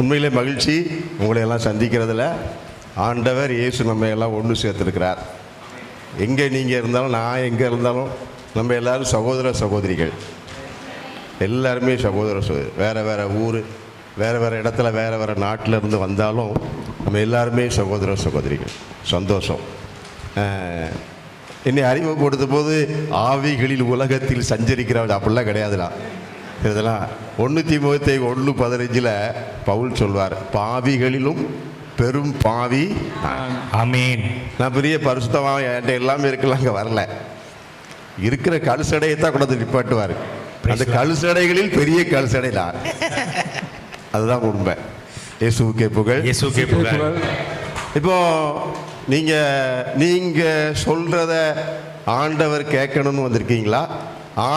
உண்மையிலே மகிழ்ச்சி உங்களை எல்லாம் சந்திக்கிறதுல. ஆண்டவர் இயேசு நம்ம எல்லாம் ஒன்று சேர்த்துருக்கிறார். எங்கே நீங்கள் இருந்தாலும், நான் எங்கே இருந்தாலும், நம்ம எல்லோரும் சகோதர சகோதரிகள். எல்லாருமே சகோதர சகோதரி. வேறு வேறு ஊர், வேறு வேறு இடத்துல, வேறு வேறு நாட்டில் இருந்து வந்தாலும் நம்ம எல்லாருமே சகோதர சகோதரிகள். சந்தோஷம். என்னை அறிமுகப்படுத்த போது ஆவிகளில் உலகத்தில் சஞ்சரிக்கிறவங்க அப்படிலாம் கிடையாதுடா. இதெல்லாம் 1 தீமோத்தேயு 1:15 பவுல் சொல்வார், பாவிகளிலும் பெரும் பாவி. ஆமென். நான் பெரிய பரிசுத்தமாக என்கிட்ட எல்லாமே இருக்கலாம், அங்கே வரல. இருக்கிற கழுசடையை தான் கொண்டு வந்து நிப்பாட்டுவார். அந்த கழுசடைகளில் பெரிய கழுசடை தான். அதுதான் உண்மை. இயேசுவுக்கே புகழ். இயேசுவுக்கே புகழ். இப்போ நீங்கள் சொல்கிறத ஆண்டவர் கேட்கணும்னு வந்திருக்கீங்களா?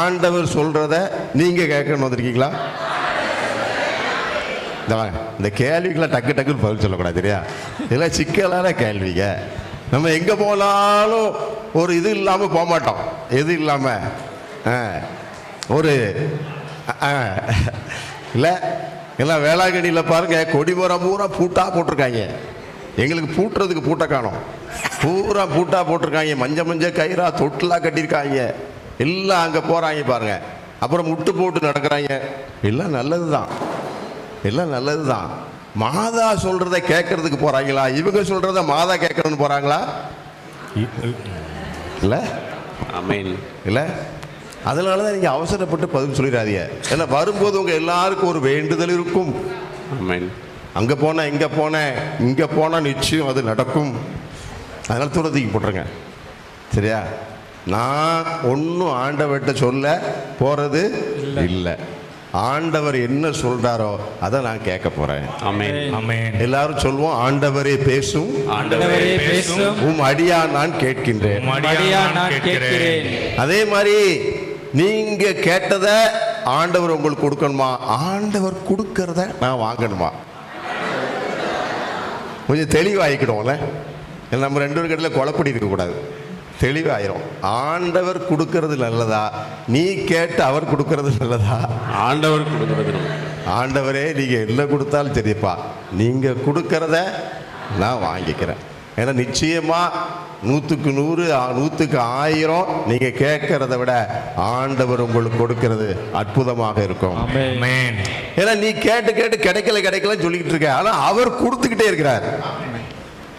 ஆண்டவர் சொல்கிறத நீங்கள் கேட்கணும்னு வந்திருக்கீங்களா? இந்த கேள்விக்கெல்லாம் டக்கு டக்குன்னு பதில் சொல்லக்கூடாது, சரியா? இதெல்லாம் சிக்கலான கேள்விங்க. நம்ம எங்கே போனாலும் ஒரு இது இல்லாமல் போக மாட்டோம். எது இல்லாமல் ஒரு இல்லை. எல்லாம் வேளாங்கண்ணியில் பாருங்கள், கொடிமரம் பூரா பூட்டாக போட்டிருக்காங்க. எங்களுக்கு பூட்டுறதுக்கு பூட்டை காணும். பூரா பூட்டாக போட்டிருக்காங்க. மஞ்சள் கயிறா தொட்டிலாக கட்டியிருக்காங்க. எல்லாம் அங்கே போகிறாங்க பாருங்கள். அப்புறம் முட்டு போட்டு நடக்கிறாங்க. எல்லாம் நல்லது தான், எல்லாம் நல்லது தான். மாதா சொல்கிறத கேட்கறதுக்கு போகிறாங்களா? இவங்க சொல்கிறத மாதா கேட்கணும்னு போகிறாங்களா? இல்லை. ஆமென். இல்லை. அதனால தான் நீங்கள் அவசரப்பட்டு பதில் சொல்லிடாதீங்க. ஏன்னா வரும்போது உங்கள் எல்லாருக்கும் ஒரு வேண்டுதல் இருக்கும். ஆமென். அங்கே போனேன், இங்கே போனேன், இங்கே போனால் நிச்சயம் அது நடக்கும். அதனால் தூரத்துக்கு போட்டுருங்க, சரியா? நான் ஒன்றும் ஆண்டவர்கிட்ட சொல்ல போகிறது இல்லை. ஆண்டவர் என்ன சொல்றாரோ அதை நான் கேட்க போறேன். ஆமென். ஆமென். எல்லாரும் சொல்வோம், ஆண்டவரே பேசும், ஆண்டவரே பேசும், உம் அடியா நான் கேட்கின்றேன். அதே மாதிரி நீங்க கேட்டதை ஆண்டவர் உங்களுக்கு கொடுக்கணுமா? ஆண்டவர் கொடுக்கறத நான் வாங்கணுமா? கொஞ்சம் தெளிவாகிக்கிடுவோம்ல. நம்ம 2 பேரும் கடையில் குழப்படி இருக்கக்கூடாது. தெளிவாயிரும். ஆண்டவர் கொடுக்கறது நல்லதா, நீ கேட்டு அவர் கொடுக்கறது நல்லதா? ஆண்டவர் கொடுக்கறது. ஆண்டவரே நீங்க என்ன கொடுத்தாலும் தெரியுப்பா, நீங்க கொடுக்கறத நான் வாங்கிக்கிறேன். ஏன்னா நிச்சயமா 100க்கு 100, 100க்கு 1000 நீங்க கேட்கறத விட ஆண்டவர் உங்களுக்கு கொடுக்கிறது அற்புதமாக இருக்கும். ஏன்னா நீ கேட்டு கேட்டு கிடைக்கல சொல்லிக்கிட்டு இருக்க. ஆனா அவர் கொடுத்துக்கிட்டே இருக்கிறார்.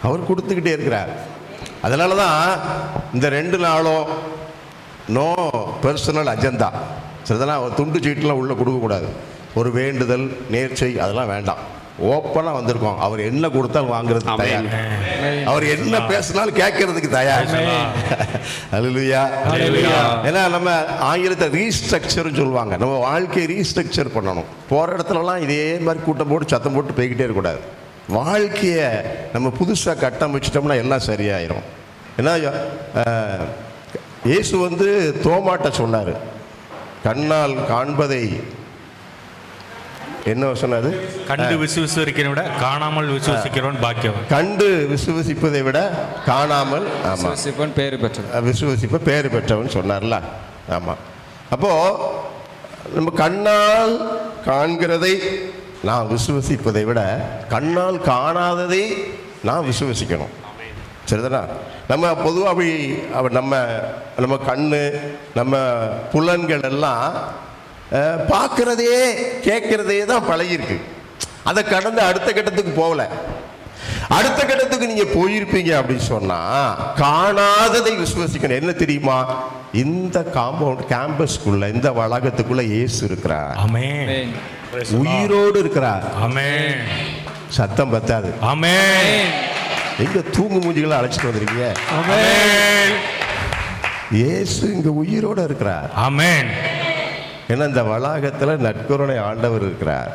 அவர் கொடுத்துக்கிட்டே இருக்கிறார். அதனால தான் இந்த 2 நாளும் நோ பர்சனல் அஜெண்டா. சரிதானா? ஒரு துண்டு சீட்டெலாம் உள்ளே கொடுக்கக்கூடாது. ஒரு வேண்டுதல், நேர்ச்சை அதெல்லாம் வேண்டாம். ஓப்பனாக வந்திருக்கோம். அவர் என்ன கொடுத்தாலும் வாங்குறதுக்கு தயார். அவர் என்ன பேசினாலும் கேட்கறதுக்கு தயார். அல்லேலூயா. ஏன்னா நம்ம ஆங்கிலத்தை ரீஸ்ட்ரக்சர்னு சொல்லுவாங்க. நம்ம வாழ்க்கையை ரீஸ்ட்ரக்சர் பண்ணணும். போகிற இடத்துலலாம் இதே மாதிரி கூட்டம் போட்டு சத்தம் போட்டு போய்கிட்டே இருக்கக்கூடாது. வாழ்க்கையை நம்ம புதுசாக கட்டமைச்சிட்டோம்னா எல்லாம் சரியாயிரும். ஏன்னா இயேசு தோமாட்ட சொன்னார், கண்ணால் காண்பதை என்ன சொன்னது? கண்டு விசுவசிக்கிறவனை விட காணாமல் விசுவசிக்கிறவன் பாக்கியம். கண்டு விசுவசிப்பதை விட காணாமல் விசுவசிப்ப பேறு பெற்றவன் சொன்னார்ல. ஆமாம். அப்போது நம்ம கண்ணால் காண்கிறதை நான் விசுவசிப்பதை விட கண்ணால் காணாததை நான் விசுவசிக்கணும். சரிதானா? நம்ம பொதுவாக அப்படி நம்ம கண்ணு, நம்ம புலன்கள் எல்லாம் பார்க்கறதே கேட்கறதே தான் பழகிருக்கு. அதை கடந்து அடுத்த கட்டத்துக்கு போகல. அடுத்த கட்டத்துக்கு நீங்க போயிருப்பீங்க அப்படின்னு சொன்னா காணாததை விசுவசிக்கணும். என்ன தெரியுமா? இந்த கேம்பஸ்க்குள்ள, இந்த வளாகத்துக்குள்ள இயேசு இருக்கிறார். ஆமென். உயிரோடு இருக்கிறார். ஆமென். சத்தம் பத்தாது. ஆமென். எங்க தூங்கு மூஞ்சிகளை அழைச்சிட்டு வந்திருக்கீங்க? ஆமென். இயேசு இங்க உயிரோடு இருக்கிறார். ஆமென். ஏன்னா இந்த வளாகத்தில் நற்கருணை ஆண்டவர் இருக்கிறார்.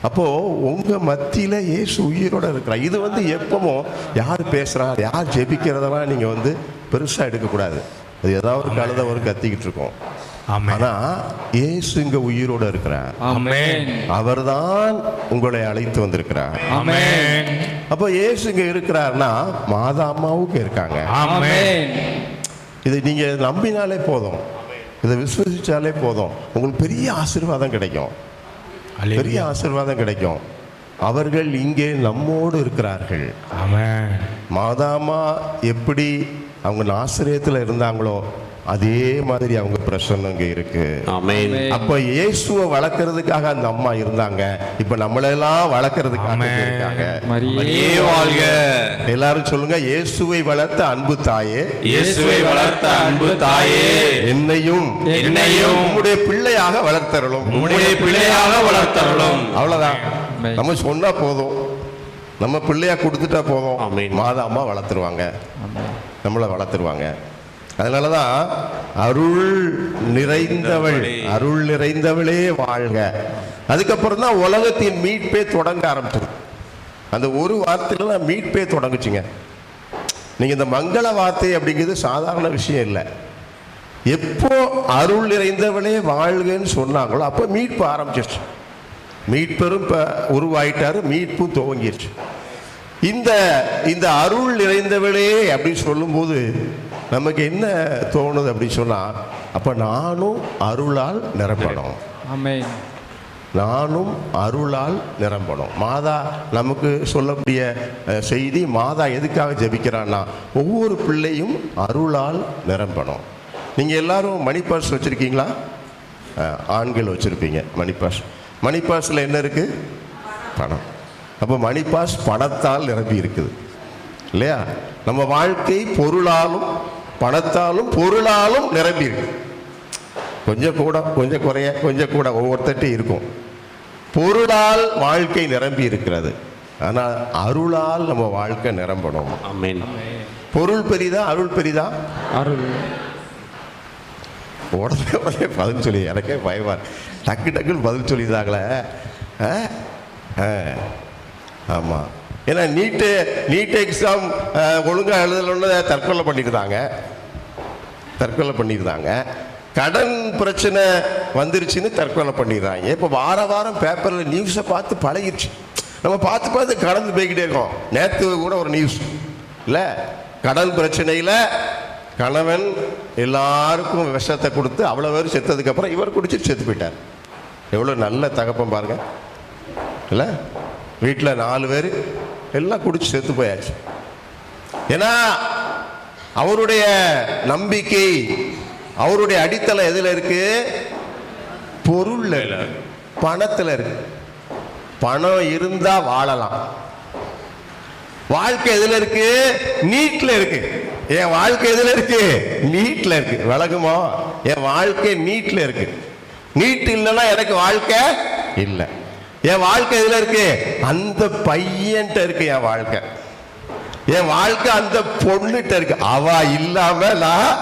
அப்போ உங்க மத்தியில இயேசு உயிரோட இருக்கிறார். இது எப்பவும் யார் பேசுறார், யார் ஜெபிக்கிறதெல்லாம் நீங்க பெருசா எடுக்கக்கூடாது. அது ஏதாவது கழுத கத்திக்கிட்டு இருக்கோம். ஆனா இயேசு இங்க உயிரோட இருக்கிறார். அவர்தான் உங்களை அழைத்து வந்திருக்கிறார். அப்போ இயேசு இங்க இருக்கிறார்னா மாதா அம்மாவுக்கு இருக்காங்க. இதை நீங்க நம்பினாலே போதும், இதை விசுவசிச்சாலே போதும், உங்களுக்கு பெரிய ஆசீர்வாதம் கிடைக்கும். பெரிய ஆசீர்வாதம் கிடைக்கும். அவர்கள் இங்கே நம்மோடு இருக்கிறார்கள். ஆமென். மாதாமா எப்படி அவங்க நாசரேத்துல இருந்தாங்களோ அதே மாதிரி அவங்க பிரசன்னம் இங்க இருக்கு. ஆமென். அப்ப இயேசுவை வளர்க்கறதுக்காக அந்த அம்மா இருந்தாங்க. இப்ப நம்மளெல்லாம் வளர்க்கறதுக்காக இருக்காங்க. மரியே வாழ்க. எல்லாரும் சொல்லுங்க, இயேசுவை வளர்த்த அன்பு தாயே, இயேசுவை வளர்த்த அன்பு தாயே, என்னையும் உம்முடைய பிள்ளையாக வளர்த்தருளும். உம்முடைய பிள்ளையாக வளர்த்தருளும். அவ்வளவுதான். நம்ம சொன்னா போதும், நம்ம பிள்ளையா கொடுத்துட்டா போதும். ஆமென். மாதா அம்மா வளர்த்துருவாங்க, நம்மளை வளர்த்துருவாங்க. அதனாலதான் அருள் நிறைந்தவளே வாழ்க. அதுக்கப்புறம் தான் உலகத்தின் மீட்பே தொடங்க ஆரம்பிச்சது. அந்த ஒரு வார்த்தையில தான் மீட்பே தொடங்குச்சுங்க. நீங்க இந்த மங்கள வார்த்தை அப்படிங்கிறது சாதாரண விஷயம் இல்லை. எப்போ அருள் நிறைந்தவளே வாழ்கன்னு சொன்னாங்களோ அப்போ மீட்பு ஆரம்பிச்சிருச்சு. மீட்பெரும் உருவாயிட்டாரு, மீட்பும் துவங்கிருச்சு. இந்த அருள் நிறைந்தவளே அப்படின்னு சொல்லும்போது நமக்கு என்ன தோணுது அப்படின்னு சொன்னா, அப்ப நானும் அருளால் நிரம்பணும். நானும் அருளால் நிரம்பணும். மாதா நமக்கு சொல்லக்கூடிய செய்தி, மாதா எதுக்காக ஜெபிக்கிறான்னா ஒவ்வொரு பிள்ளையும் அருளால் நிரம்பணும். நீங்க எல்லாரும் மணி பர்ஸ் வச்சிருக்கீங்களா? ஆண்கள் வச்சிருப்பீங்க மணி பர்ஸ். மணி பர்ஸில் என்ன இருக்கு? பணம். அப்போ மணி பர்ஸ் பணத்தால் நிரம்பி இருக்குது இல்லையா? நம்ம வாழ்க்கை பொருளாலும் பணத்தாலும் பொருளாலும் நிரம்பி இருக்கு. கொஞ்சம் கூட கொஞ்சம் குறைய கொஞ்சம் கூட ஒவ்வொருத்தட்டே இருக்கும். பொருளால் வாழ்க்கை நிரம்பி இருக்கிறது. ஆனால் அருளால் நம்ம வாழ்க்கை நிரம்பணும். ஆமென். பொருள் பெரிதா அருள் பெரிதா? அருள். உடனே பதில் சொல்லி எனக்கே பயமா டக்குன்னு பதில் சொல்லியிருந்தாங்களே. ஆமாம். ஏன்னா நீட் எக்ஸாம் ஒழுங்காக எழுதணுன்னு தற்கொலை பண்ணியிருந்தாங்க. கடன் பிரச்சனை வந்துருச்சுன்னு தற்கொலை பண்ணிடுறாங்க. இப்போ வாரம் பேப்பரில் நியூஸை பார்த்து பழகிடுச்சு. நம்ம பார்த்து கடந்து போய்கிட்டே இருக்கோம். நேற்று கூட ஒரு நியூஸ் இல்லை, கடன் பிரச்சனையில் கணவன் எல்லாருக்கும் விஷத்தை கொடுத்து அவ்வளோ பேர் செத்ததுக்கப்புறம் இவர் குடிச்சிட்டு செத்து போயிட்டார். எவ்வளோ நல்ல தகப்பம் பாருங்க இல்லை? வீட்டில் 4 பேர் எல்லாம் குடிச்சு செத்து போயாச்சு. ஏன்னா அவருடைய நம்பிக்கை, அவருடைய அடித்தளம் எதுல இருக்கு? பொருள்ல, பணத்துல இருக்கு. பணம் இருந்தா வாழலாம். வாழ்க்கை எதுல இருக்கு? நீட்ல இருக்கு. என் வாழ்க்கை எதுல இருக்கு? நீட்ல இருக்கு. விளங்குமோ? என் வாழ்க்கை நீட்ல இருக்கு. நீட் இல்லைன்னா எனக்கு வாழ்க்கை இல்லை. என் வாழ்க்கை எதுல இருக்கு? அந்த பையன்ட்ட இருக்கு என் வாழ்க்கை. என் வாழ்க்கை அந்த பொண்ணுட்ட இருக்கு. அவ இல்லாம நான்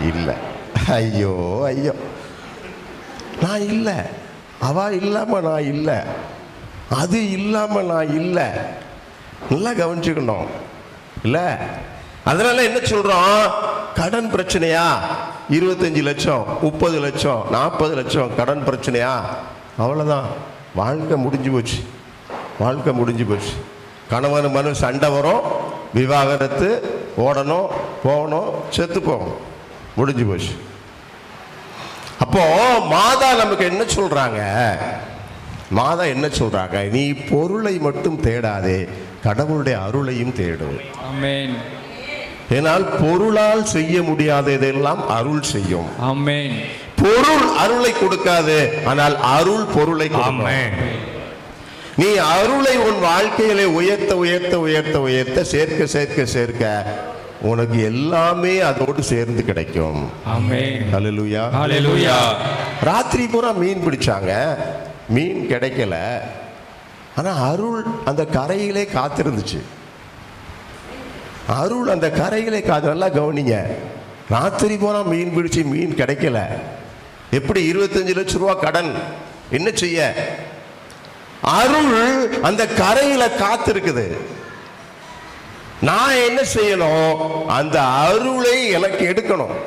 இல்லை. ஐயோ நான் இல்லை. அவ இல்லாம நான் இல்லை. அது இல்லாம நான் இல்லை. நல்லா கவனிச்சுக்கணும் இல்ல? அதனால என்ன சொல்றோம்? கடன் பிரச்சனையா? 25 லட்சம் 30 லட்சம் 40 லட்சம் கடன் பிரச்சனையா? அவ்வளவுதான், வாழ்க்கை முடிஞ்சு போச்சு. கணவன் மனு சண்டை வரும், விவாகரத்து, ஓடணும், போகணும், செத்து போகணும், முடிஞ்சு போச்சு. அப்போ மாதா நமக்கு என்ன சொல்றாங்க? மாதா என்ன சொல்றாங்க? நீ பொருளை மட்டும் தேடாதே, கடவுளுடைய அருளையும் தேடு. ஆமென். ஏனால் பொருளால் செய்ய முடியாததெல்லாம் அருள் செய்யும். ஆமென். பொருள் அருளை கொடுக்காது, ஆனால் அருள் பொருளை கொடுக்கும். நீ அருளை உன் வாழ்க்கையிலே உயர்த்த சேர்க்க உனக்கு எல்லாமே அதோடு சேர்ந்து கிடைக்கும். ஆமென். ஹல்லேலூயா. ஹல்லேலூயா. ராத்திரி பூரா மீன் பிடிச்சாங்க, மீன் கிடைக்கல. ஆனா அருள் அந்த கரையிலே காத்திருந்துச்சு. அருள் அந்த கரையிலே காத்து. நல்லா கவனிங்க, ராத்திரி பூரா மீன் பிடிச்சு மீன் கிடைக்கல. எப்படி? 25 லட்சம் ரூபாய் கடன். என்ன செய்ய? அருள் அந்த கரையில காத்திருக்குது. நான் என்ன செய்யணும்? அந்த அருளை எனக்கு எடுக்கணும்,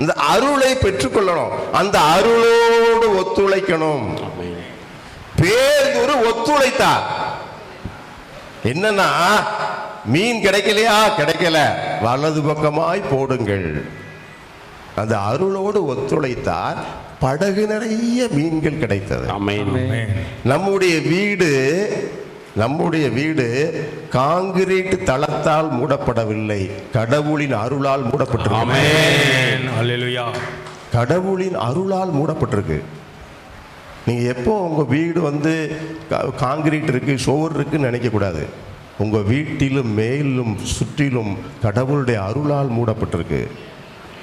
இந்த அருளை பெற்றுக்கொள்ளணும், அந்த அருளோடு ஒத்துழைக்கணும். பேதுரு ஒத்துழைத்தார். என்னன்னா, மீன் கிடைக்கலையா? கிடைக்கல, வலது பக்கமாய் போடுங்கள். அந்த அருளோடு ஒத்துழைத்தார். படகு நிறைய மீன்கள் கிடைத்தது. ஆமென். நம்முடைய வீடு காங்கிரீட் தளத்தால் மூடப்படவில்லை, கடவுளின் அருளால் மூடப்பட்டிருக்கு. ஆமென். அல்லேலூயா. கடவுளின் அருளால் மூடப்பட்டிருக்கு. நீங்கள் எப்போ உங்கள் வீடு காங்கிரீட் இருக்குது, சோறு இருக்குன்னு நினைக்கக்கூடாது. உங்கள் வீட்டிலும் மேலும் சுற்றிலும் கடவுளுடைய அருளால் மூடப்பட்டிருக்கு.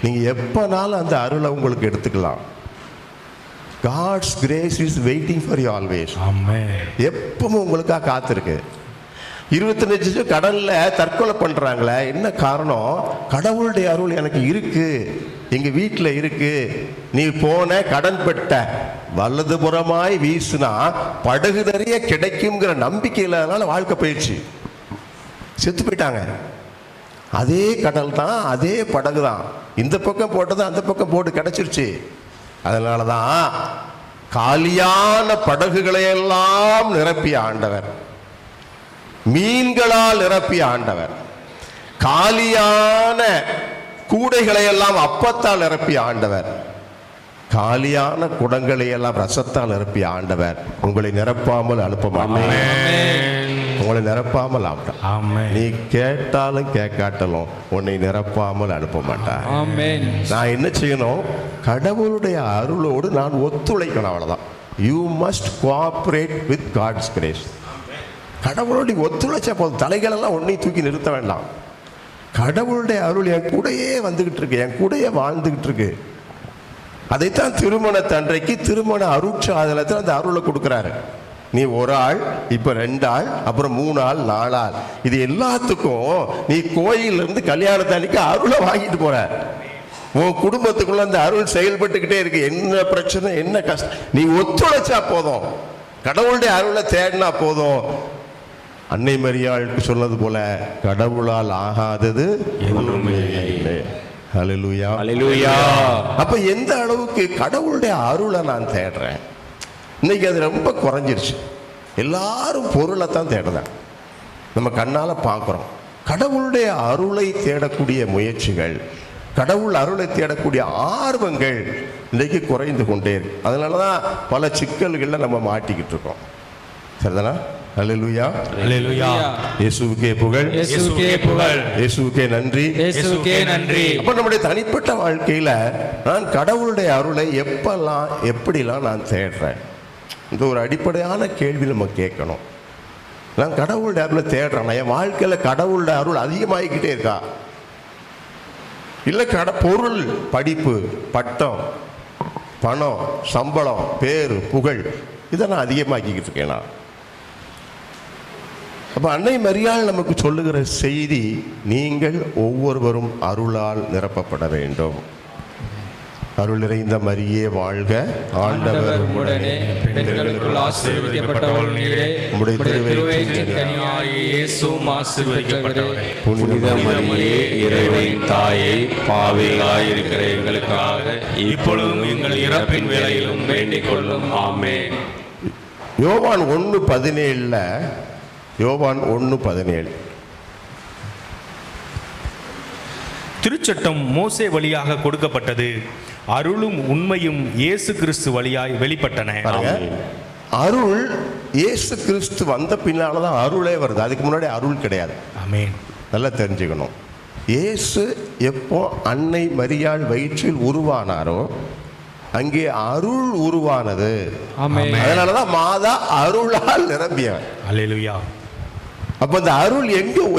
நீங்கள் எப்போனாலும் அந்த அருளை உங்களுக்கு எடுத்துக்கலாம். God's grace is waiting for you always. ஆமென். எப்பவும் உங்களுக்காக காத்திருக்கு. 25 கடல்ல தற்கொலை பண்றாங்களே, என்ன காரணம்? கடவுளுடைய அருள் எனக்கு இருக்கு, எங்க வீட்டில் இருக்கு. நீ போன கடன் பெட்ட வலதுபுறமாய் வீசுனா படகு நிறைய கிடைக்குங்கிற நம்பிக்கை இல்லாதனால வாழ்க்கை போயிடுச்சு, செத்து போயிட்டாங்க. அதே கடல் தான், அதே படகு தான், இந்த பக்கம் போட்டது அந்த பக்கம் போட்டு கிடைச்சிருச்சு. அதனால தான் காலியான படகுகளை எல்லாம் நிரப்பிய ஆண்டவர், மீன்களால் நிரப்பிய ஆண்டவர், காலியான கூடைகளை எல்லாம் அப்பத்தால் நிரப்பிய ஆண்டவர், காலியான குடங்களை எல்லாம் ரசத்தால் நிரப்பிய ஆண்டவர் உங்களை நிரப்பாமல் அனுப்ப மாட்டார். உங்களை நிரப்பாமல் ஆமென். நீ கேட்டாலும் கேட்காட்டாலும் உன்னை நிரப்பாமல் அனுப்ப மாட்டார். நான் என்ன செய்யணும்? கடவுளுடைய அருளோடு நான் ஒத்துழைக்கணும், அவ்வளவுதான். You must cooperate with God's grace. கடவுளோட ஒத்துழைச்சா போதும், தலைகளெல்லாம் ஒன்றையும் தூக்கி நிறுத்த வேண்டாம். கடவுளுடைய அருள் என் கூடையே வந்துகிட்டு இருக்கு, என் கூடையே வாழ்ந்துகிட்டு இருக்கு. அதைத்தான் திருமணத்தன்றைக்கு திருமண அருட்சாதனத்தில் அந்த அருளை கொடுக்குறாரு. நீ ஒரு ஆள், இப்போ 2 ஆள், அப்புறம் 3 ஆள், 4 ஆள். இது எல்லாத்துக்கும் நீ கோயிலிருந்து கல்யாணத்தன்னைக்கு அருளை வாங்கிட்டு போற. உன் குடும்பத்துக்குள்ள அந்த அருள் செயல்பட்டுக்கிட்டே இருக்கு. என்ன பிரச்சனை, என்ன கஷ்டம், நீ ஒத்துழைச்சா போதும், கடவுளுடைய அருளை தேடினா போதும். அன்னை மரியாளுக்கு சொன்னது போல கடவுளால் ஆகாதது ஒன்றுமே இல்லை. ஹல்லேலூயா. அல்லேலூயா. அப்ப எந்த அளவுக்கு கடவுளுடைய அருளை நான் தேடுறேன்? இன்னைக்கு அது ரொம்ப குறைஞ்சிருச்சு. எல்லாரும் பொருளை தான் தேடுறேன், நம்ம கண்ணால் பார்க்குறோம். கடவுளுடைய அருளை தேடக்கூடிய முயற்சிகள், கடவுள் அருளை தேடக்கூடிய ஆர்வங்கள் இன்றைக்கு குறைந்து கொண்டே இருக்கு. அதனால தான் பல சிக்கல்களில் நம்ம மாட்டிக்கிட்டு இருக்கோம். சரிதானா? அல்லேலூயா. அல்லேலூயா. இயேசுவுக்கே புகழ், இயேசுவுக்கே புகழ், இயேசுவுக்கே நன்றி, இயேசுவுக்கே நன்றி. அப்ப நம்முடைய தனிப்பட்ட வாழ்க்கையில நான் கடவுளுடைய அருளை எப்படிலாம் நான் தேடுறேன்? இந்த ஒரு அடிப்படையான கேள்வி நம்ம கேட்கணும். நான் கடவுளுடைய அருளை தேடுறேன், என் வாழ்க்கையில கடவுளுடைய அருள் அதிகமாகிக்கிட்டே இருக்கா? இல்ல பொருள், படிப்பு, பட்டம், பணம், சம்பளம், பேரு, புகழ், இதை நான் அதிகமாக்கிக்கிட்டு இருக்கேனா? அப்ப அன்னை மரியாள் நமக்கு சொல்லுகிற செய்தி, நீங்கள் ஒவ்வொருவரும் அருளால் நிரப்பப்பட வேண்டும். அருள் நிறைந்த மரியே வாழ்க, ஆண்டவர் உம்முடனே, பெண்களுக்குள் ஆசீர்வதிக்கப்பட்டவள் நீரே, உம்முடைய திருவயிற்றின் கனியாகிய இயேசுவும் ஆசீர்வதிக்கப்பட்டவரே. புனித மரியே, இறைவனின் தாயே, பாவிகளாயிருக்கிற எங்களுக்காக இப்பொழுதும் எங்கள் இறப்பின் வேளையிலும் வேண்டிக் கொள்ளும். ஆமென். யோவான் 1:17, யோவான் 1:17. திருச்சட்டம் மோசே வழியாக கொடுக்கப்பட்டது, அருளும் உண்மையும் இயேசு கிறிஸ்து வழியாய் வெளிப்பட்டன. அருள் இயேசு கிறிஸ்து வந்த பின்னால தான் அருளே வருது, அதுக்கு முன்னாடி அருள் கிடையாது. ஆமென். நல்லா தெரிஞ்சுக்கணும். இயேசு எப்போ அன்னை மரியாள் வயிற்றில் உருவானாரோ அங்கே அருள் உருவானது. அதனாலதான் மாதா அருளால் நிரம்பியவன். அல்லேலூயா. அப்ப அந்த அருள்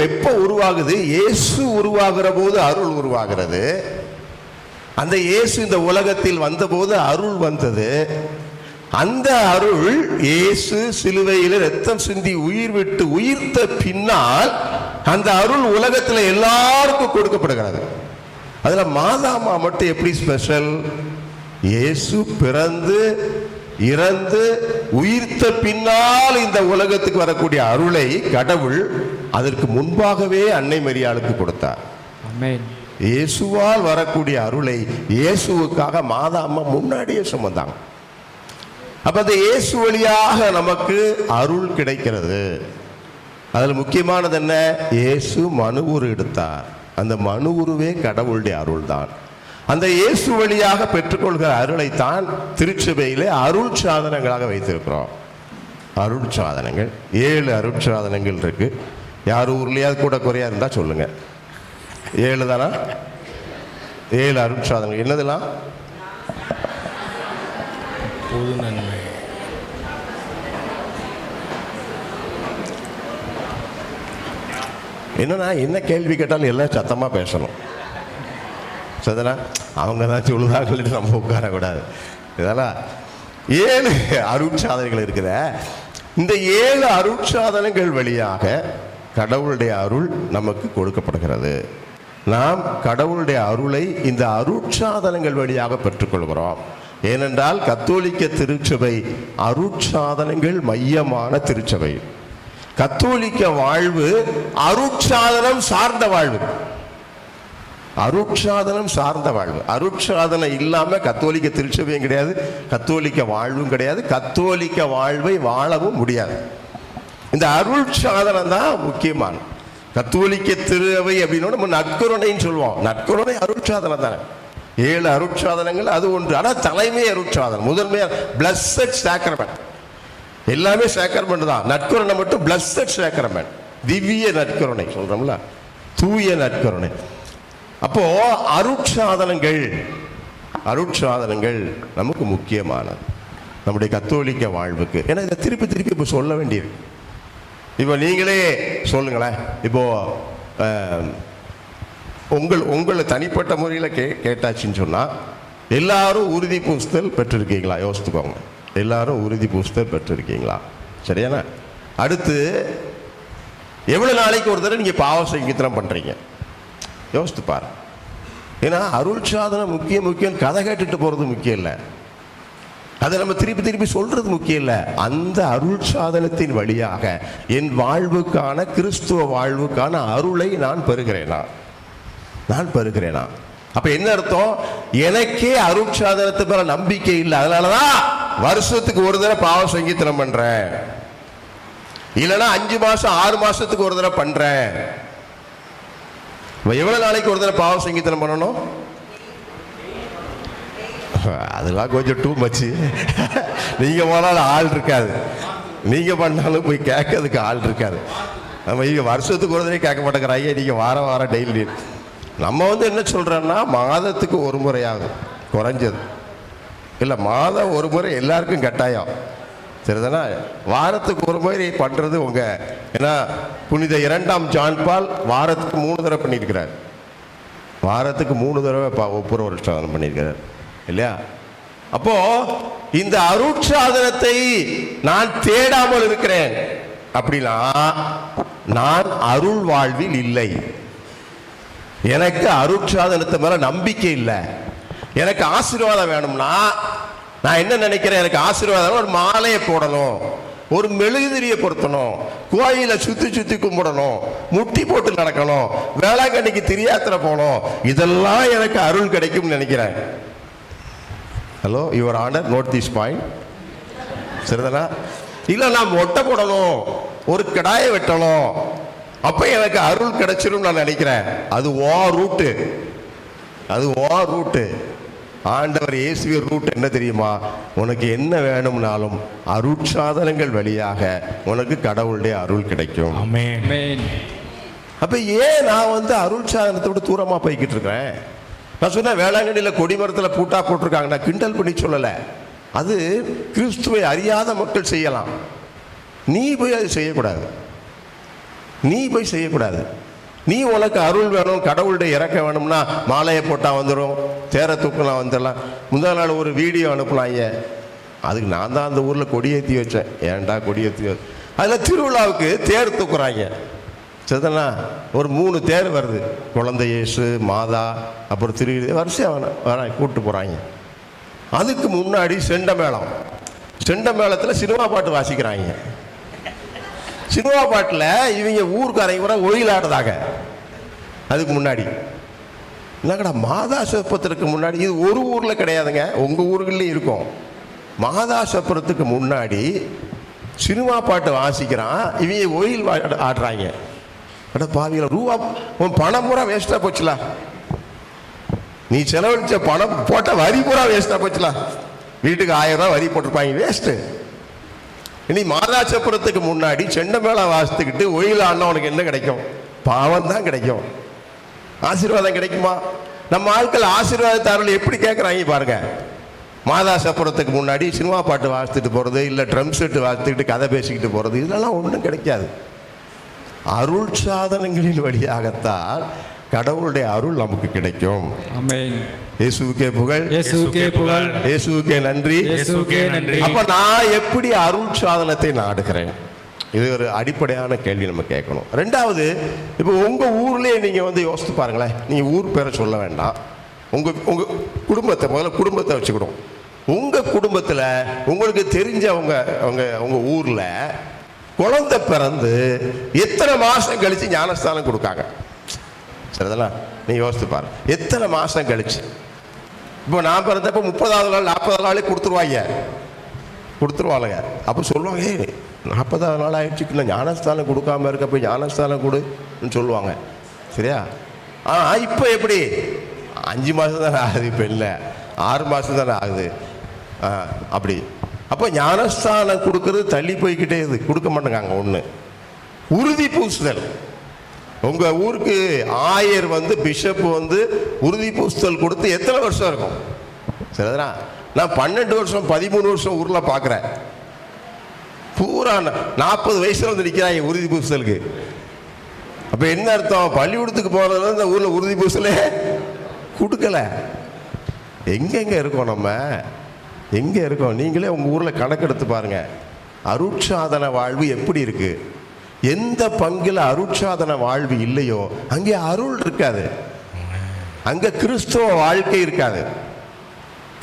எப்ப உருவாகுது? இயேசு உருவாகிற போது அருள் உருவாகிறது. அந்த இயேசு இந்த உலகத்தில் வந்தபோது அருள் வந்தது. அந்த அருள் இயேசு சிலுவையில் ரத்தம் சிந்தி உயிர் விட்டு உயிர்த்த பின்னால் அந்த அருள் உலகத்தில் எல்லாருக்கும் கொடுக்கப்படுகிறது. அதுல மாதாமா மட்டும் எப்படி ஸ்பெஷல்? இயேசு பிறந்து இறந்து உயிர்த்த பின்னால் இந்த உலகத்துக்கு வரக்கூடிய அருளை கடவுள் அதற்கு முன்பாகவே அன்னை மரியாளுக்கு கொடுத்தார். இயேசுவால் வரக்கூடிய அருளை இயேசுவுக்காக மாதா அம்மா முன்னாடியே சுமந்தாங்க. அப்ப அந்த இயேசு வழியாக நமக்கு அருள் கிடைக்கிறது. அதுல முக்கியமானது என்ன? இயேசு மனு உரு எடுத்தார். அந்த மனு உருவே கடவுளுடைய அருள் தான். அந்த இயேசு வழியாக பெற்றுக்கொள்கிற அருளைத்தான் திருச்சபையிலே அருள் சாதனங்களாக வைத்திருக்கிறோம். அருள் சாதனங்கள் 7 அருள் சாதனங்கள் இருக்கு. யார் ஊர்லயாவது கூட குறையா இருந்தா சொல்லுங்க. 7 தானா? 7 அருள் சாதனங்கள் என்னதெல்லாம்? பொது நன்மை, என்னன்னா என்ன கேள்வி கேட்டாலும் எல்லாம் சத்தமா பேசணும். சரிதானா? அவங்க தான் சொல்லுதாங்கன்னு நம்ம உட்காரக்கூடாது. இதெல்லாம் 7 அருட்சாதனைகள் இருக்குது. இந்த 7 அருட்சாதனங்கள் வழியாக கடவுளுடைய அருள் நமக்கு கொடுக்கப்படுகிறது. நாம் கடவுளுடைய அருளை இந்த அருட்சாதனங்கள் வழியாக பெற்றுக்கொள்கிறோம். ஏனென்றால் கத்தோலிக்க திருச்சபை அருட்சாதனங்கள் மையமான திருச்சபை. கத்தோலிக்க வாழ்வு அருட்சாதனம் சார்ந்த வாழ்வு. அருட்சாதனம் சார்ந்த வாழ்வு. அருட்சாதனம் இல்லாம கத்தோலிக்க திருச்சபையும் கிடையாது, கத்தோலிக்க வாழ்வும் கிடையாது, கத்தோலிக்க வாழ்வை வாழவும் முடியாது. இந்த அருட்சாதனம் தான் முக்கியமான. கத்தோலிக்க திருவை அப்படின்னு நம்ம நற்கருணைன்னு சொல்லுவோம். நற்கருணை அருட்சாதனம் தானே. 7 அருட்சாதனங்கள் அது ஒன்று. ஆனால் தலைமை அருட்சாதனம் முதன்மையாக பிளஸ்ஸட் சாக்ரமெண்ட். எல்லாமே சாக்ரமெண்ட் தான். நற்கருணை மட்டும் பிளஸ்ஸட் சாக்ரமெண்ட், திவ்ய நற்கருணை சொல்றோம்ல, தூய நற்கருணை. அப்போ அருட்சாதனங்கள் நமக்கு முக்கியமானது நம்முடைய கத்தோலிக்க வாழ்வுக்கு. ஏன்னா இதை திருப்பி திருப்பி இப்போ சொல்ல வேண்டியது. இப்போ நீங்களே சொல்லுங்களேன். இப்போ உங்களை தனிப்பட்ட முறையில் கேட்டாச்சுன்னு சொன்னால் எல்லாரும் உறுதி பூசுதல் பெற்றிருக்கீங்களா? யோசித்துக்கோங்க. எல்லாரும் உறுதி பூசுதல் பெற்றிருக்கீங்களா? சரியானா? அடுத்து எவ்வளோ நாளைக்கு ஒரு தடவை நீங்கள் பாவ சங்கீதனம் பண்ணுறீங்க? யோசித்து பாரு. ஏன்னா அருள் சாதனம் முக்கியம். கதை கேட்டுட்டு போகிறது முக்கியம் இல்லை, அதை நம்ம திருப்பி திருப்பி சொல்றது முக்கியம் இல்லை. அந்த அருள் சாதனத்தின் வழியாக என் வாழ்வுக்கான, கிறிஸ்துவ வாழ்வுக்கான அருளை நான் பெறுகிறேனா? அப்ப என்ன அர்த்தம்? எனக்கே அருள் சாதனத்து மேல நம்பிக்கை இல்லை, அதனாலதான் வருஷத்துக்கு ஒரு தடவை பாவ சங்கீதனம் பண்றேன், இல்லைன்னா 5 மாசம் 6 மாசத்துக்கு ஒரு தடவை பண்றேன். எவ்வளவு நாளைக்கு ஒரு தடவை பாவ சங்கீதனம் பண்ணணும்? அதெல்லாம் கொஞ்சம் டூ மச்சு. நீங்க போனாலும் ஆள் இருக்காது, நீங்க பண்ணாலும் போய் கேட்கறதுக்கு ஆள் இருக்காது. நம்ம இங்க வருஷத்துக்கு ஒரு தடவை கேட்க மாட்டேங்கிறாங்க, நீங்க வாரம் டெய்லி. நம்ம என்ன சொல்றோம்னா மாதத்துக்கு ஒரு முறையாகும் குறைஞ்சது, இல்லை மாதம் ஒரு முறை எல்லாருக்கும் கட்டாயம். சரிதானா? வாரத்துக்கு ஒரு முறை பண்றது உங்க. ஏன்னா புனித 2ஆம் ஜான் பால் வாரத்துக்கு 3 தடவை பண்ணியிருக்கிறார். வாரத்துக்கு 3 தடவை ஒப்புர வருஷம் பண்ணியிருக்கிறார் இல்லையா? அப்போ இந்த அருட்சாதனத்தை நான் தேடாமல் இருக்கிறேன் அப்படின்னா நான் அருள் வாழ்வில் இல்லை. எனக்கு அருட்சாதனத்தை மேல நம்பிக்கை இல்லை. எனக்கு ஆசீர்வாதம் வேணும்னா நான் என்ன நினைக்கிறேன்? எனக்கு ஆசீர்வாதம் ஒரு மாலையை போடணும், ஒரு மெழுகுதிரியை பொருத்தணும், கோயிலை சுத்தி கும்பிடணும், முட்டி போட்டு நடக்கணும், வேளாங்கண்ணிக்கு திரியாத்திரை போகணும், இதெல்லாம் எனக்கு அருள் கிடைக்கும் நினைக்கிறேன். Hello your honour, note this point. சரிதானா? இல்லை நான் மொட்டை போடணும், ஒரு கடாயை வெட்டணும், அப்ப எனக்கு அருள் கிடைச்சிடும் நான் நினைக்கிறேன். அது ஓ ரூட்டு. ஆண்டவர் இயேசுவின் ரூட் என்ன தெரியுமா? உனக்கு என்ன வேணும்னாலும் அருட்சாதனங்கள் வழியாக உனக்கு கடவுளுடைய அருள் கிடைக்கும். ஆமென். அப்ப ஏன் நான் அருள் சாதனத்தை விட்டு தூரமா போய்கிட்டு இருக்கிறேன்? நான் சொன்ன வேளாங்கண்ணியில் கொடிமரத்தில் பூட்டா போட்டிருக்காங்க, நான் கிண்டல் பண்ணி சொல்லலை. அது கிறிஸ்துவை அறியாத மக்கள் செய்யலாம். நீ போய் அது செய்யக்கூடாது. நீ உனக்கு அருள் வேணும், கடவுளுடைய இறக்க வேணும்னா மாலையை போட்டால் வந்துடும், தேர தூக்கலாம் வந்துடலாம். முதல் நாள் ஒரு வீடியோ அனுப்பலாங்க. அதுக்கு நான் தான் அந்த ஊரில் கொடியேற்றி வச்சேன். ஏன்டா கொடியேற்றி வச்சேன்? அதில் திருவிழாவுக்கு தேர் தூக்குறாங்க. சரிதானா? ஒரு 3 தேர் வருது. குழந்தை இயேசு, மாதா, அப்புறம் வரிசையாக வர கூப்பிட்டு போகிறாங்க. அதுக்கு முன்னாடி செண்ட மேளத்தில் சினிமா பாட்டு வாசிக்கிறாங்க. சினிமா பாட்டில் இவங்க ஊருக்காரங்க கூட ஒயிலாடுறாங்க. அதுக்கு முன்னாடி என்னங்கடா மாதா சப்பரத்துக்கு முன்னாடி, இது ஒரு ஊரில் கிடையாதுங்க, உங்கள் ஊர்கள்லையும் இருக்கும். மாதா சப்பரத்துக்கு முன்னாடி சினிமா பாட்டு வாசிக்கிறான், இவங்க ஒயில் ஆடுறாங்க. அட பாவிகளா, ரூபா உன் பணம் பூரா வேஸ்ட்டாக போச்சுலா. நீ செலவழிச்ச பணம் போட்ட வரி பூரா வேஸ்டா போச்சுலாம். வீட்டுக்கு 1000 ரூபாய் வரி போட்டிருப்பாங்க, வேஸ்ட்டு. இனி மாதாச்சப்புறத்துக்கு முன்னாடி செண்ட மேள வாசித்துக்கிட்டு ஒயில் ஆடினா உனக்கு என்ன கிடைக்கும்? பாவம் தான் கிடைக்கும். ஆசீர்வாதம் கிடைக்குமா? நம்ம ஆட்கள் ஆசீர்வாதத்தாரர்கள் எப்படி கேட்குறாங்க பாருங்க. மாதாசப்புறத்துக்கு முன்னாடி சினிமா பாட்டு வாசித்துட்டு போகிறது, இல்லை ட்ரம் செட்டு வாசித்துக்கிட்டு கதை பேசிக்கிட்டு போகிறது, இதெல்லாம் ஒன்றும் கிடைக்காது. அருள் சாதனங்களின் வழியாகத்தான் கடவுளுடைய அருள் நமக்கு கிடைக்கும். ஆமென். இயேசுவுக்கே புகழ், இயேசுவுக்கே புகழ், இயேசுவுக்கே நன்றி, இயேசுவுக்கே நன்றி. அப்ப நான் எப்படி அருள் சாதனத்தை நாடுகிறேன்? இது ஒரு அடிப்படையான கேள்வி நம்ம கேட்கணும். ரெண்டாவது, இப்போ உங்க ஊர்லயே நீங்க வந்து யோசித்து பாருங்களேன். நீங்க ஊர் பேரை சொல்ல வேண்டாம், உங்க குடும்பத்தை முதல்ல குடும்பத்தை வச்சுக்கிடும். உங்க குடும்பத்தில் உங்களுக்கு தெரிஞ்சவங்க உங்க ஊர்ல குழந்தை பிறந்து எத்தனை மாசம் கழிச்சு ஞானஸ்தானம் கொடுக்காங்க? சரிதெல்லாம் நீ யோசித்து பாரு. எத்தனை மாசம் கழிச்சு? இப்போ நான் பிறந்தப்ப 30வது நாள் 40வது நாளே கொடுத்துருவாங்க. அப்போ சொல்லுவாங்க, 40வது நாள் ஆயிடுச்சு, இல்லை ஞானஸ்தானம் கொடுக்காம இருக்க, போய் ஞானஸ்தானம் கொடுன்னு சொல்லுவாங்க. சரியா? இப்போ எப்படி 5 மாதம் தானே ஆகுது, இப்போ இல்லை 6 மாதம் தானே ஆகுது. அப்படி அப்போ ஞானஸ்தானம் கொடுக்கறது தள்ளி போய்கிட்டே இது கொடுக்க மாட்டேங்காங்க. ஒன்று உறுதி பூசுதல். உங்கள் ஊருக்கு ஆயர் வந்து பிஷப் வந்து உறுதி பூசுதல் கொடுத்து எத்தனை வருஷம் இருக்கும்? சரிதா? நான் 12 வருஷம் 13 வருஷம் ஊரில் பார்க்குறேன். பூரா 40 வயசுல வந்து நிற்கிறாங்க உறுதி பூசுதலுக்கு. அப்போ என்ன அர்த்தம்? பள்ளிக்கூடத்துக்கு போகிறதுல இந்த ஊரில் உறுதி பூசலே கொடுக்கல. எங்கெங்க இருக்கோம் நம்ம? எங்கே இருக்கோம்? நீங்களே உங்கள் ஊரில் கணக்கெடுத்து பாருங்கள். அருட்சாதன வாழ்வு எப்படி இருக்குது? எந்த பங்கில் அருட்சாதன வாழ்வு இல்லையோ அங்கே அருள் இருக்காது, அங்கே கிறிஸ்துவ வாழ்க்கை இருக்காது,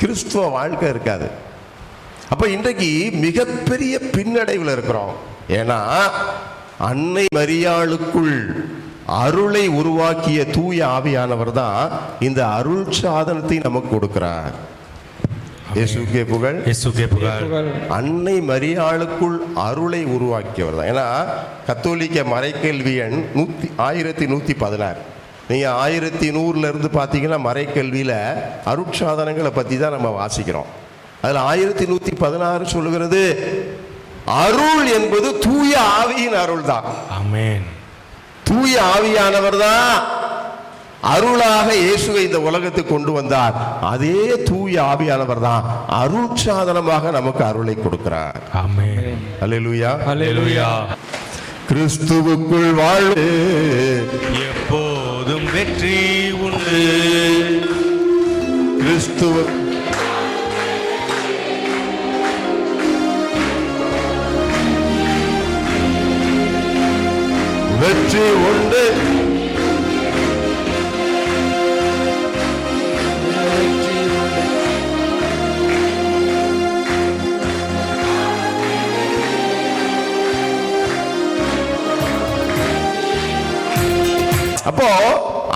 கிறிஸ்துவ வாழ்க்கை இருக்காது. அப்போ இன்றைக்கு மிகப்பெரிய பின்னடைவில் இருக்கிறோம். ஏன்னா அன்னை மரியாளுக்குள் அருளை உருவாக்கிய தூய ஆவியானவர் தான் இந்த அருள் சாதனத்தை நமக்கு கொடுக்கிறார். இயேசுவுக்கே புகழ், இயேசுவுக்கே புகழ். அன்னை மரியாளுக்குள் அருளை உருவாக்கியவர் தான். ஏன்னா கத்தோலிக்க மறைக்கல்வி எண் 1116. நீங்கள் 1100 இருந்து பார்த்தீங்கன்னா மறைக்கல்வியில் அருட்சாதனங்களை பற்றி தான் நம்ம வாசிக்கிறோம். அதில் 1116 சொல்லுகிறது, அருள் என்பது தூய ஆவியின் அருள் தான். ஆமென். தூய ஆவியானவர் தான் அருளாக இயேசுவை இந்த உலகத்துக்கு கொண்டு வந்தார். அதே தூய ஆவியானவர் தான் அருட்சாதனமாக நமக்கு அருளை கொடுக்கிறார். ஆமென். அல்லேலூயா, அல்லேலூயா. கிறிஸ்துவுக்குள் வாழு, எப்போதும் வெற்றி உண்டு. கிறிஸ்துவ வெற்றி உண்டு. அப்போ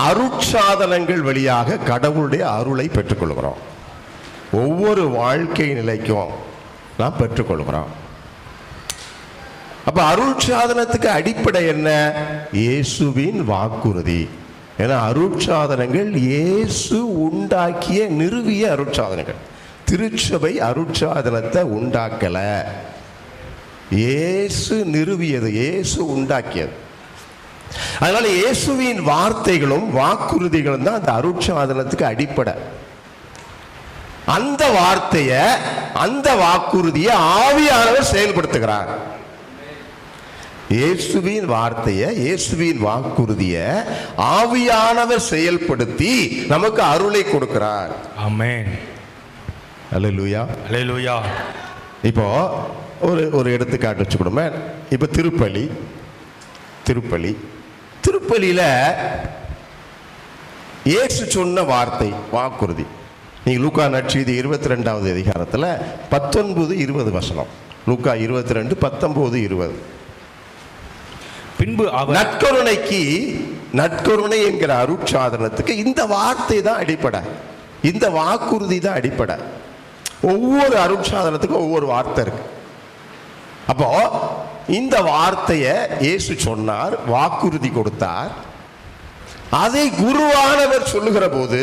அருட்சாதனங்கள் வழியாக கடவுளுடைய அருளை பெற்றுக்கொள்கிறோம். ஒவ்வொரு வாழ்க்கை நிலைக்கும் நாம் பெற்றுக்கொள்கிறோம். அப்ப அருட்சாதனத்துக்கு அடிப்படை என்ன? இயேசுவின் வாக்குறுதி. ஏன்னா அருட்சாதனங்கள் இயேசு உண்டாக்கிய நிறுவிய அருட்சாதனங்கள். திருச்சபை அருட்சாதனத்தை உண்டாக்கல, இயேசு நிறுவியது, இயேசு உண்டாக்கியது. அதனால இயேசுவின் வார்த்தைகளும் வாக்குறுதிகளும் தான் அந்த அருட்சாதனத்துக்கு அடிப்படை. அந்த வார்த்தைய, அந்த வாக்குறுதியை ஆவியானவர் செயல்படுத்துகிறார். இயேசுவின் வார்த்தையை, இயேசுவின் வாக்குறுதியை ஆவியானவர் செயல்படுத்தி நமக்கு அருளை கொடுக்கிறார். ஆமென். அல்லேலூயா, அல்லேலூயா. இப்போ ஒரு எடுத்துக்காட்டு வச்சுக்கணுமே. இப்போ திருப்பலியில இயேசு சொன்ன வார்த்தை வாக்குறுதி. நீங்க லூக்கா நற்செய்தி 22வது அதிகாரத்தில் 19-20 வசனம். லூக்கா 22 19 20. பின்பு அவர் நற்கருணை என்கிற அருட்சாதனத்துக்கு இந்த வார்த்தை தான் அடிப்படை, இந்த வாக்குறுதி தான் அடிப்படை. ஒவ்வொரு அருட்சாதனத்துக்கும் ஒவ்வொரு வார்த்தை இருக்கு. அப்போ இந்த வார்த்தையை இயேசு சொன்னார், வாக்குறுதி கொடுத்தார். அதை குருவானவர் சொல்லுகிற போது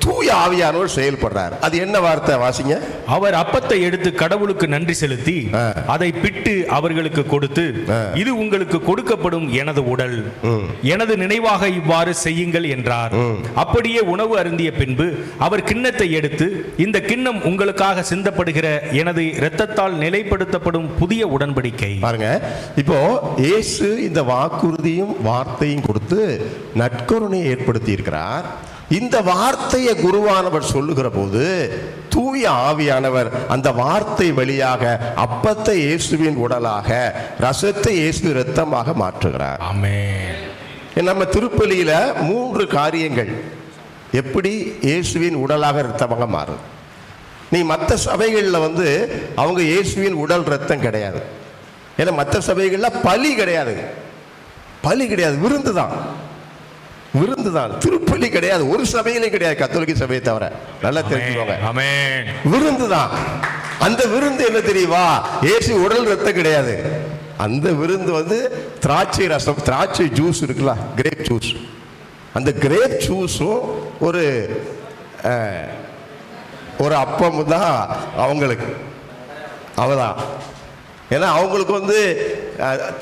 தூய ஆவியானவர் செயல்படுறார். அது என்ன வார்த்தை வாசிங்க? அவர் அப்பத்தை எடுத்து கடவுளுக்கு நன்றி செலுத்தி அதை பிட்டு அவர்களுக்கு கொடுத்து, இது உங்களுக்கு கொடுக்கப்படும் எனது உடல், எனது நினைவாக இவ்வாறு செய்யுங்கள் என்றார். அப்படியே உணவு அருந்திய பின்பு அவர் கிண்ணத்தை எடுத்து, இந்த கிண்ணம் உங்களுக்காக சிந்தப்படுகிற எனது இரத்தத்தால் நிலைப்படுத்தப்படும் புதிய உடன்படிக்கை. பாருங்க, இப்போ இயேசு இந்த வாக்குறுதியும் வார்த்தையும் கொடுத்து நற்கருணையை ஏற்படுத்தி இருக்கிறார். இந்த வார்த்தையை குருவானவர் சொல்லுகிற போது தூய ஆவியானவர் அந்த வார்த்தை வழியாக அப்பத்தை இயேசுவின் உடலாக, ரசத்தை இயேசு இரத்தமாக மாற்றுகிறார். ஆமென். நம்ம திருப்பலியில 3 காரியங்கள் எப்படி இயேசுவின் உடலாக இரத்தமாக மாறும். நீ மற்ற சபைகளில் அவங்க இயேசுவின் உடல் இரத்தம் கிடையாது. ஏன்னா மற்ற சபைகளில் பலி கிடையாது, விருந்து தான், திருப்பலி கிடையாது. ஒரு சபையிலும் கிடையாது, கத்தோலிக்க சபையை தவிர. நல்லா தெரிஞ்சுக்கோங்க, விருந்து தான். அந்த விருந்து என்ன தெரியுமா? இயேசு உடல் ரத்தம் கிடையாது. அந்த விருந்து திராட்சை ரசம், திராட்சை ஜூஸ் இருக்குல்ல, கிரேப் ஜூஸ். அந்த கிரேப் ஜூஸும் ஒரு அப்பம் தான் அவங்களுக்கு. அவதான். ஏன்னா அவங்களுக்கு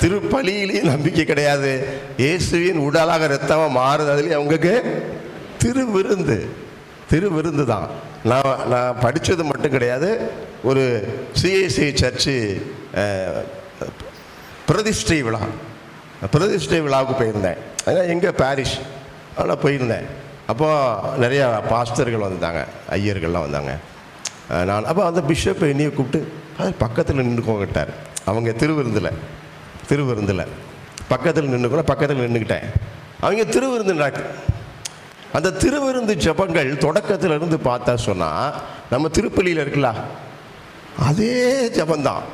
திருப்பலியிலையும் நம்பிக்கை கிடையாது, இயேசுவின் உடலாக இரத்தமாக மாறுதலையும் அவங்களுக்கு திருவிருந்து தான். நான் படித்தது மட்டும் கிடையாது, ஒரு சிஎஸ்சி சர்ச்சு பிரதிஷ்டை விழாவுக்கு போயிருந்தேன். அதனால் எங்கள் பாரிஷ் அதெல்லாம் போயிருந்தேன். அப்போது நிறையா பாஸ்டர்கள் வந்தாங்க, ஐயர்கள்லாம் வந்தாங்க. நான் அப்போ அந்த பிஷப் என்னையை கூப்பிட்டு பக்கத்தில் நின்றுக்கோங்கிட்டார். அவங்க திருவிருந்தில் பக்கத்தில் நின்றுக்கிட்டேன். அவங்க திருவிருந்து, அந்த திருவிருந்து ஜபங்கள் தொடக்கத்தில் இருந்து பார்த்தா சொன்னால் நம்ம திருப்பலியில் இருக்கலாம், அதே ஜபந்தான்.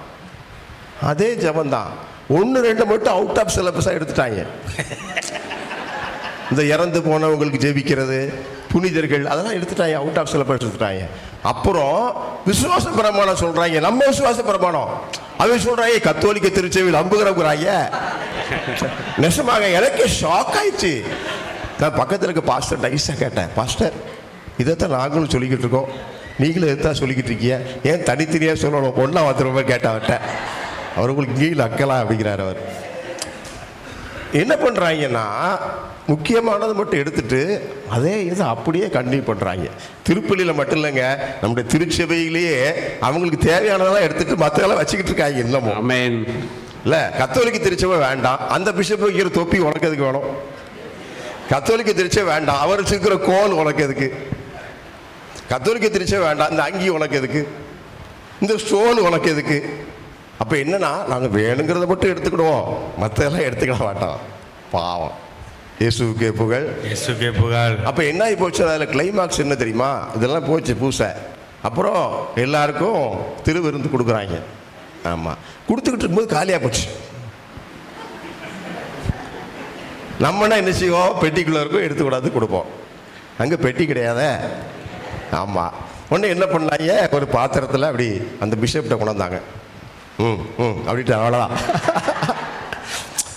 1-2 மட்டும் அவுட் ஆஃப் சிலபஸாக எடுத்துட்டாங்க. இந்த இறந்து போனவங்களுக்கு ஜெபிக்கிறது, புனிதர்கள், அதெல்லாம் எடுத்துட்டாங்க, அவுட் ஆஃப் சிலபஸ் எடுத்துட்டாங்க. அப்புறம் விசுவாச பிரமாணம் சொல்றாங்க, நம்ம விசுவாச பிரமாணம். அவங்க சொல்றாங்க கத்தோலிக்க திருச்சபையில் அம்புகிறவங்க. நெசமாக எனக்கு ஷாக் ஆயிடுச்சு. நான் பக்கத்தில் இருக்க பாஸ்டர் நைஸாக கேட்டேன், பாஸ்டர் இதைத்தான் நாங்களும் சொல்லிக்கிட்டு இருக்கோம், நீங்களும் எதான் சொல்லிக்கிட்டு இருக்கீங்க, ஏன் தனித்தனியாக சொல்லணும், ஒன்றா வந்துருமே கேட்டவர்கிட்ட. அவர்களுக்கு கீழே அக்கலாம் அப்படிங்கிறார். அவர் என்ன பண்ணுறாங்கன்னா முக்கியமானது மட்டும் எடுத்துட்டு அதே இது அப்படியே கண்டினியூ பண்ணுறாங்க. திருப்பலியில் மட்டும் இல்லைங்க, நம்முடைய திருச்சபையிலேயே அவங்களுக்கு தேவையானதெல்லாம் எடுத்துட்டு மற்றதெல்லாம் வச்சுக்கிட்டு இருக்காங்க இன்னமும். ஆமென். இல்லை, கத்தோலிக்க திருச்சபை வேண்டாம், அந்த பிஷப் வைக்கிற தொப்பி உனக்கு எதுக்கு வேணும்? கத்தோலிக்க திருச்சபை வேண்டாம், அவர் வச்சிருக்கிற கோல் உனக்கு எதுக்கு? கத்தோலிக்க திருச்சபை வேண்டாம், இந்த அங்கி உனக்கு எதுக்கு? இந்த ஸ்டோன் உனக்கு எதுக்கு? அப்போ என்னன்னா, நாங்கள் வேணுங்கிறத மட்டும் எடுத்துக்கிடுவோம், மற்றதெல்லாம் எடுத்துக்கிட மாட்டோம். பாவம். இயேசுவுக்கே புகழ். அப்போ என்ன ஆகி போச்சு, அதில் கிளைமாக்ஸ் என்ன தெரியுமா? இதெல்லாம் போச்சு பூசை. அப்புறம் எல்லாருக்கும் திருவிருந்து கொடுக்குறாங்க. ஆமாம், கொடுத்துக்கிட்டு இருக்கும்போது காலியாக போச்சு. நம்மனா என்ன செய்வோம், பெட்டிக்குள்ளே இருக்கும், எடுத்துக்கூடாது கொடுப்போம். அங்கே பெட்டி கிடையாத. ஆமாம், ஒன்று என்ன பண்ணாங்க, ஒரு பாத்திரத்தில் அப்படி அந்த பிஷப்கிட்ட கொண்டாந்தாங்க. அப்படின்ட்டு அவ்வளோதான்.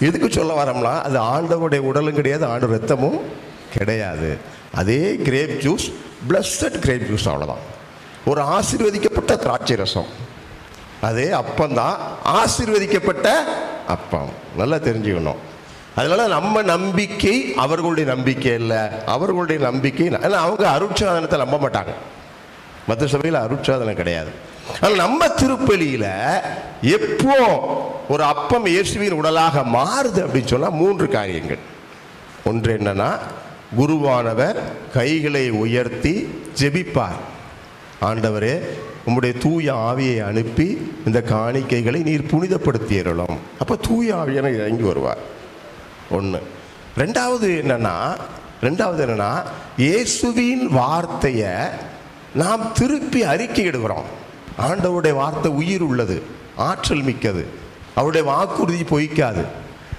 எதுக்கு சொல்ல வரோம்னா, அது ஆண்டவருடைய உடலும் கிடையாது, ஆண்டு ரத்தமும் கிடையாது. அதே grape juice, blessed grape juice, அவ்வளோதான். ஒரு ஆசீர்வதிக்கப்பட்ட திராட்சை ரசம். அதே அப்பந்தான், ஆசீர்வதிக்கப்பட்ட அப்பம். நல்லா தெரிஞ்சுக்கணும். அதனால நம்ம நம்பிக்கை அவர்களுடைய நம்பிக்கை இல்லை, அவர்களுடைய நம்பிக்கை. ஏன்னா அவங்க அருட்சாதனத்தை நம்ப மாட்டாங்க, மற்ற சபையில் அருட்சாதனம் கிடையாது. ஆனால் நம்ம திருப்பலியில் எப்போ ஒரு அப்பம் இயேசுவின் உடலாக மாறுது அப்படின்னு சொன்னால் 3 காரியங்கள். ஒன்று என்னன்னா, குருவானவர் கைகளை உயர்த்தி ஜெபிப்பார். ஆண்டவரே, உம்முடைய தூய ஆவியை அனுப்பி இந்த காணிக்கைகளை நீர் புனிதப்படுத்தியறலாம். அப்போ தூய ஆவியான இறங்கி வருவார். ஒன்று. ரெண்டாவது என்னன்னா, இயேசுவின் வார்த்தையை நாம் திருப்பி அறிக்கையிடுகிறோம். ஆண்டவருடைய வார்த்தை உயிர் உள்ளது, ஆற்றல் மிக்கது, அவருடைய வாக்குறுதி பொய்க்காது.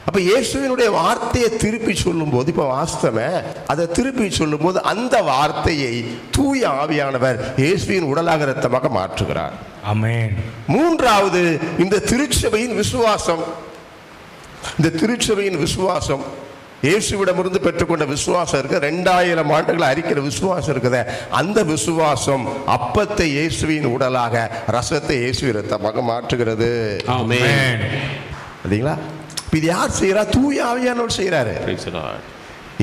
அப்போ இயேசுவினுடைய வார்த்தையை திருப்பி சொல்லும்போது, இப்போ வாஸ்தவ அதை திருப்பி சொல்லும்போது அந்த வார்த்தையை தூய ஆவியானவர் இயேசுவின் உடலாக இரத்தமாக மாற்றுகிறார். ஆமென். மூன்றாவது, இந்த திருச்சபையின் விசுவாசம். இந்த திருச்சபையின் விசுவாசம் இயேசுவிடமிருந்து பெற்றுக்கொண்ட விசுவாசம் இருக்கு, 2000 ஆண்டுகள் அறிக்கிற விசுவாசம் இருக்குது. அந்த விசுவாசம் அப்பத்தை இயேசுவின் உடலாக, ரசத்தை இயேசுவின் ரத்தமாக மாற்றுகிறது. ஆமென். சரிங்களா? இது யார் செய்யறா? தூய ஆவியானவர் செய்யறாரு.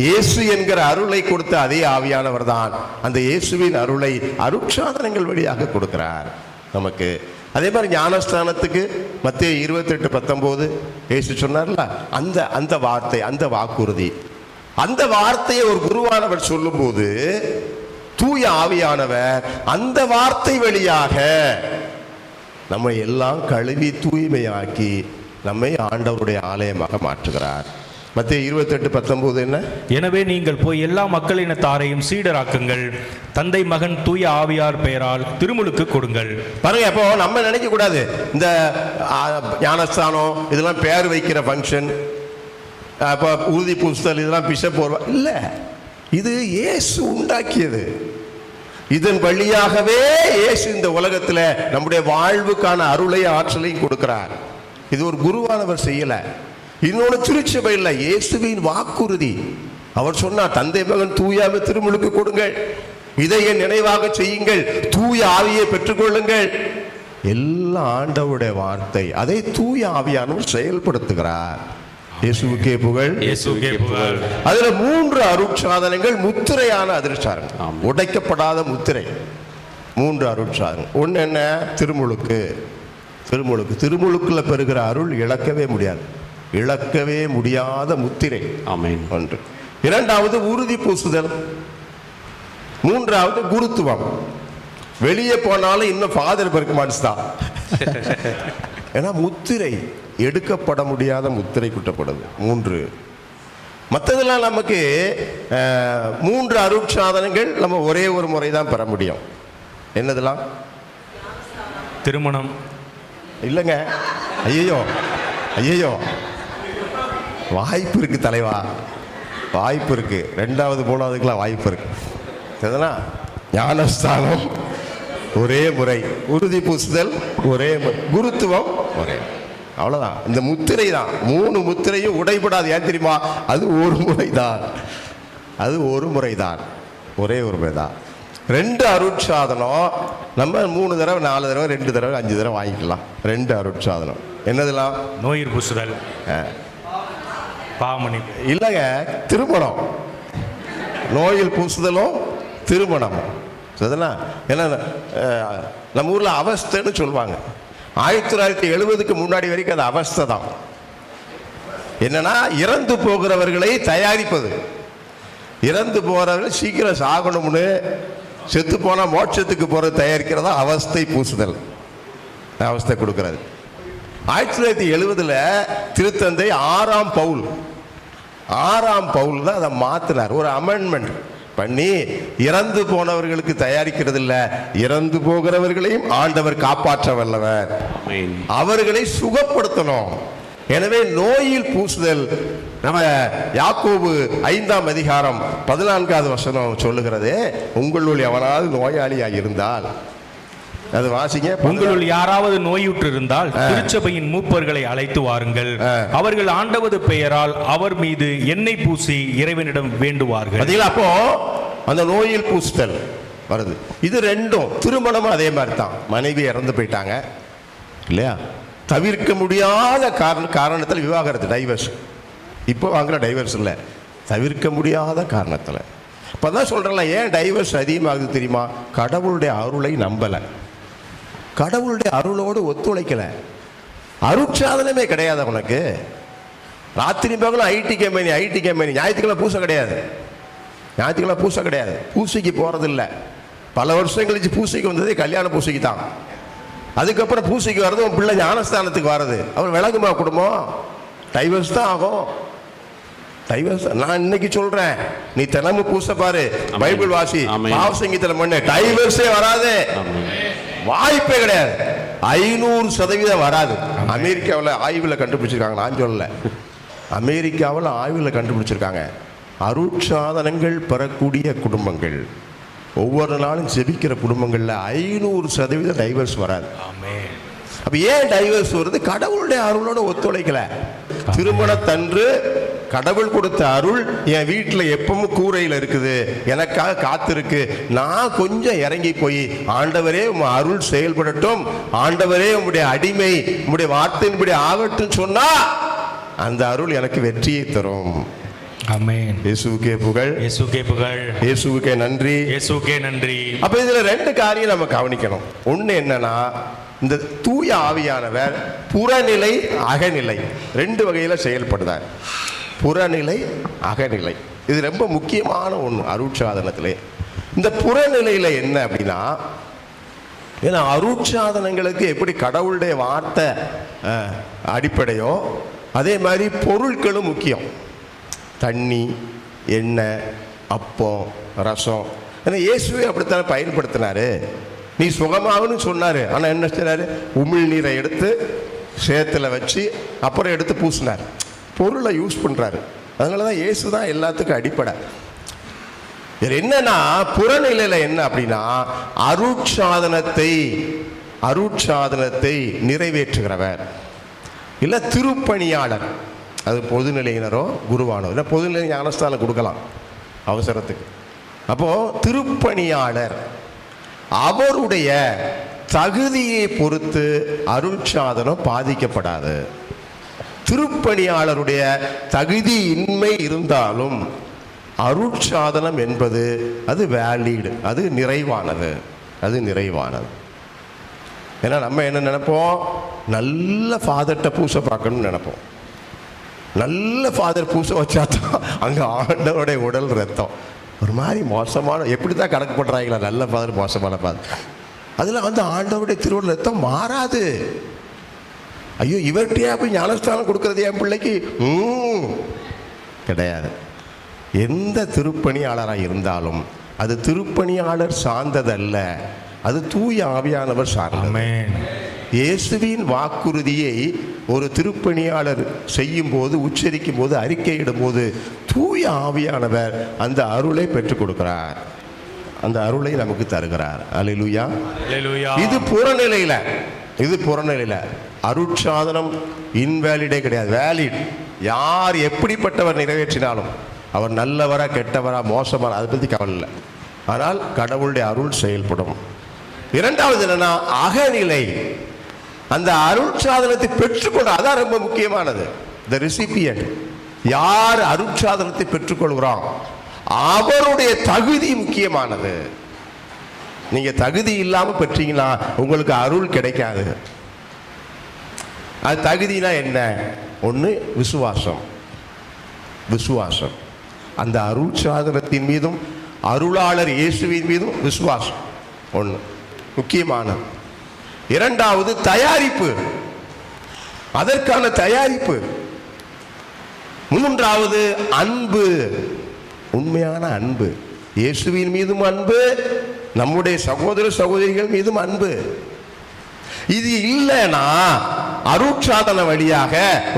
இயேசு என்கிற அருளை கொடுத்த அதே ஆவியானவர் தான் அந்த இயேசுவின் அருளை அருட்சாதனங்கள் வழியாக கொடுக்கிறார் நமக்கு. அதே மாதிரி ஞானஸ்தானத்துக்கு மத்தேயு 28:19 இயேசு சொன்னார்ல, அந்த வார்த்தை, அந்த வாக்குறுதி, அந்த வார்த்தையை ஒரு குருவானவர் சொல்லும்போது தூய ஆவியானவர் அந்த வார்த்தை வழியாக நம்மை எல்லாம் கழுவி தூய்மையாக்கி நம்மை ஆண்டவருடைய ஆலயமாக மாற்றுகிறார். மத்தேயு 28:19 என்ன? எனவே நீங்கள் போய் எல்லா மக்களினத்தாரையும் சீடராக்குங்கள், தந்தை மகன் தூய ஆவியார் பெயரால் திருமுழுக்கு கொடுங்கள். பாருங்க, அப்போ நம்ம நினைக்க கூடாது இந்த ஞானஸ்தானம் இதெல்லாம் பேர் வைக்கிற ஃபங்க்ஷன், அப்போ உறுதி பூசுதல் இதெல்லாம் பிஷப் இல்ல, இது இயேசு உண்டாக்கியது. இதன் வழியாகவே இயேசு இந்த உலகத்தில் நம்முடைய வாழ்வுக்கான அருளையும் ஆற்றலையும் கொடுக்கிறார். இது ஒரு குருவானவர் செய்யல. இன்னொன்று திருச்சபை இல்லை, இயேசுவின் வாக்குறுதி. அவர் சொன்னார், தந்தை மகன் தூயாவை திருமுழுக்கு கொடுங்கள், இதை என் நினைவாக செய்யுங்கள், தூய ஆவியை பெற்றுக்கொள்ளுங்கள். எல்லாம் ஆண்டவருடைய வார்த்தை, அதை தூய ஆவியானவர் செயல்படுத்துகிறார். இயேசுவுக்கே புகழ், இயேசுவுக்கே புகழ். அதுல 3 அருட்சாதனங்கள் முத்திரையான அதிர்ஷ்டம், உடைக்கப்படாத முத்திரை. 3 அருட்சாதனம். ஒன்று என்ன? திருமுழுக்கு. திருமுழுக்குல பெறுகிற அருள் இழக்கவே முடியாத முத்திரை. ஆமென். ஒன்று. இரண்டாவது உறுதி பூசுதல். மூன்றாவது குருத்துவம். வெளியே போனாலும் இன்னும் ஃபாதர் பெர்க்மான்ஸ் தான். ஏன்னா முத்திரை எடுக்கப்பட முடியாத முத்திரை குட்டப்படுது. 3. மற்றதெல்லாம் நமக்கு 3 அருட்சாதனங்கள் நம்ம ஒரே ஒரு முறை தான் பெற முடியும். என்னதெல்லாம்? திருமணம் இல்லைங்க. ஐயோ வாய்ப்பு இருக்கு தலைவா, வாய்ப்பு இருக்கு. 2வது 3வதுக்கெல்லாம் வாய்ப்பு இருக்கு. சரிதானா? ஞானஸ்தானம் ஒரே முறை, உறுதி பூசுதல் ஒரே முறை, குருத்துவம் ஒரே. அவ்வளவுதான். இந்த முத்திரை தான், 3 முத்திரையும் உடைபடாது. ஏன் தெரியுமா? அது ஒரு முறை தான், ஒரே ஒரு முறை தான். 2 அருட்சாதனம் நம்ம 3 தடவை 4 தடவை 2 தடவை 5 தடவை வாங்கிக்கலாம். 2 அருட்சாதனம் என்னதெல்லாம்? நோயிர் பூசுதல், பாவமணி இல்லைங்க, திருமணம். நோயில் பூசுதலும் திருமணம். சரிதானா? ஏன்னா நம்ம ஊர்ல அவஸ்தைன்னு சொல்லுவாங்க. 1970க்கு முன்னாடி வரைக்கும் அது அவஸ்தை தான். என்னன்னா, இறந்து போகிறவர்களை தயாரிப்பது. இறந்து போறவர்கள் சீக்கிரம் சாகணும்னு, செத்து போனா மோட்சத்துக்கு போறது தயாரிக்கிறதா அவஸ்தை பூசுதல், அவஸ்தை கொடுக்கிறது. 1970 திருத்தந்தை 6ஆம் பவுல் தான் அதை மாத்தினார். ஒரு அமெண்ட்மெண்ட் பண்ணி இறந்து போனவர்களுக்கு தயாரிக்கிறது இல்ல, இறந்து போகிறவர்களையும் ஆண்டவர் காப்பாற்ற வல்லவர், அவர்களை சுகப்படுத்தணும். எனவே நோயில் பூசுதல் நம்ம யாக்கோபு 5ஆம் அதிகாரம் 14வது வசனம் சொல்லுகிறது, உங்களுள் எவனாவது நோயாளியாக இருந்தால், அது வாசிங்க, உங்களுள் யாராவது நோயுற்று இருந்தால் திருச்சபையின் மூப்பர்களை அழைத்து வாருங்கள், அவர்கள் ஆண்டவது பெயரால் அவர் மீது எண்ணெய் பூசி இறைவனிடம் வேண்டுவார்கள். அப்போ அந்த நோயில் பூசுதல் வருது. இது 2ம் திருமணமும் அதே மாதிரி தான். மனைவி இறந்து போயிட்டாங்க இல்லையா, தவிர்க்க முடியாத காரணத்தில் விவாகரத்து, டைவர்ஸ். இப்போ வாங்குற டைவர்ஸ் இல்லை, தவிர்க்க முடியாத காரணத்தில். இப்போதான் சொல்கிறேன், ஏன் டைவர்ஸ் அதிகமாகுது தெரியுமா? கடவுளுடைய அருளை நம்பலை, கடவுளுடைய அருளோடு ஒத்துழைக்கலை, அருட்சாதனமே கிடையாது உனக்கு. ராத்திரி பகலும் ஐடி கம்பெனி, ஞாயிற்றுக்கிழமை பூசை கிடையாது, பூசைக்கு போகிறதில்ல. பல வருஷம் கழிச்சு பூசைக்கு வந்ததே கல்யாண பூசைக்கு தான். அதுக்கப்புறம் பூசைக்கு வர்றது உன் பிள்ளை ஞானஸ்தானத்துக்கு வர்றது, அவர் விளங்குமா குடும்பம்? டைவர்ஸ் தான் ஆகும். டைவர்ஸ். நான் இன்னைக்கு சொல்றேன், நீ தினமும் பூசை பாரு, பைபிள் வாசி, பாவசங்கீதம் பண்ணு, டைவர்ஸே வராது, வாய்ப்பே கிடையாது. 500% வராது. அமெரிக்காவில் ஆய்வில் கண்டுபிடிச்சிருக்காங்க, நான் சொல்லல, அமெரிக்காவில் ஆய்வில் கண்டுபிடிச்சிருக்காங்க. அருட்சாதனங்கள் பெறக்கூடிய குடும்பங்கள், ஒவ்வொரு நாளும் ஜெபிக்கிற குடும்பங்களில் 500% டைவர்ஸ் வராது. அப்ப ஏன் டைவர்ஸ் வருது? கடவுளுடைய அருளோட ஒத்துழைக்கல. திருமணத்தன்று கடவுள் கொடுத்த அருள் என் வீட்டில் எப்பவும் கூரையில் இருக்குது, எனக்காக காத்திருக்கு. நான் கொஞ்சம் இறங்கி போய் ஆண்டவரே உம் அருள் செயல்படட்டும், ஆண்டவரே உம்முடைய அடிமை உம்முடைய வார்த்தையின்படி ஆகட்டும் சொன்னா அந்த அருள் எனக்கு வெற்றியை தரும். ஆமென். இயேசுவுக்கே புகழ், இயேசுவுக்கே புகழ், இயேசுவுக்கே நன்றி, இயேசுவுக்கே நன்றி. அப்ப இதுல ரெண்டு காரியம் நம்ம கவனிக்கணும். ஒண்ணு என்னன்னா, இந்த தூய ஆவியானவர் புறநிலை அகநிலை ரெண்டு வகையில செயல்படுதார். புறநிலை அகநிலை இது ரொம்ப முக்கியமான ஒன்று அருட்சாதனத்திலே. இந்த புறநிலையில என்ன அப்படின்னா, ஏன்னா அருட்சாதனங்களுக்கு எப்படி கடவுளுடைய வார்த்தை அடிப்படையோ அதே மாதிரி பொருட்களும் முக்கியம். தண்ணி, எண்ணெய், அப்பம், ரசம். ஏன்னா இயேசுவே அப்படித்தானே பயன்படுத்தினாரு. நீ சுகமாகனு சொன்னார், ஆனால் என்ன செய்றாரு, உமிழ் நீரை எடுத்து சேத்துல வச்சு அப்புறம் எடுத்து பூசினார். பொருளை யூஸ் பண்ணுறாரு. அதனால தான் இயேசு தான் எல்லாத்துக்கும் அடிப்படை. இது என்னன்னா புறநிலையில் என்ன அப்படின்னா, அருட்சாதனத்தை நிறைவேற்றுகிறவர் இல்லை திருப்பணியாளர். அது பொதுநிலையினரோ குருவானோ இல்லை, பொதுநிலை ஞானஸ்தானம் கொடுக்கலாம் அவசரத்துக்கு. அப்போது திருப்பணியாளர் அவருடைய தகுதியை பொறுத்து அருட்சாதனம் பாதிக்கப்படாது. திருப்பணியாளருடைய தகுதியின்மை இருந்தாலும் அருட்சாதனம் என்பது அது வேலிட், அது நிறைவானது. ஏன்னா நம்ம என்ன நினைப்போம், நல்ல ஃபாதர்கிட்ட பூசை பார்க்கணும்னு நினைப்போம். நல்ல ஃபாதர் பூசை வச்சா தான் அங்கே ஆண்டவருடைய உடல் ரத்தம். ஒரு மாதிரி மோசமான எப்படி தான் கணக்கு பண்ணுறாங்களா, நல்ல ஃபாதர் மோசமான ஃபாதர். அதில் ஆண்டவருடைய திருவுடல் ரத்தம் மாறாது. ஐயோ இவர்கிட்டயா போய் ஞானஸ்தானம் கொடுக்கறது என் பிள்ளைக்கு கிடையாது. எந்த திருப்பணியாளராக இருந்தாலும் அது திருப்பணியாளர் சார்ந்ததல்ல, அது தூய ஆவியானவர் சார்ந்தது. இயேசுவின் வாக்குறுதியை ஒரு திருப்பணியாளர் செய்யும் போது, உச்சரிக்கும் போது, அறிக்கையிடும் போது தூய ஆவியானவர் அந்த அருளை பெற்றுக் கொடுக்கிறார், அந்த அருளை நமக்கு தருகிறார். அல்லேலூயா. இது புறநிலையில அருட்சாதனம் இன்வேலிடே கிடையாது, வேலிட். யார் எப்படிப்பட்டவர் நிறைவேற்றினாலும், அவர் நல்லவரா கெட்டவரா மோசமா அதை பற்றி கவலை இல்லை. ஆனால் கடவுளுடைய அருள் செயல்படும். இரண்டாவது என்னன்னா அகநிலை. அந்த அருட்சாதனத்தை பெற்றுக்கொள்ள, அதான் ரொம்ப முக்கியமானது. த ரெசிபியன்ட், யார் அருட்சாதனத்தை பெற்றுக்கொள்கிறோம் அவருடைய தகுதி முக்கியமானது. நீங்க தகுதி இல்லாம பெற்றீங்கன்னா உங்களுக்கு அருள் கிடைக்காது. அது தகுதினா என்ன? ஒன்று விசுவாசம். அந்த அருட்சாதனத்தின் மீதும் அருளாளர் இயேசுவின் மீதும் விசுவாசம் ஒன்று முக்கியமானது. இரண்டாவது தயாரிப்பு, அதற்கான தயாரிப்பு. மூன்றாவது அன்பு, உண்மையான அன்பு. இயேசுவின் மீதும் அன்பு, நம்முடைய சகோதர சகோதரிகள் மீதும் அன்பு. இது இல்லைன்னா அருட்சாதன வழியாக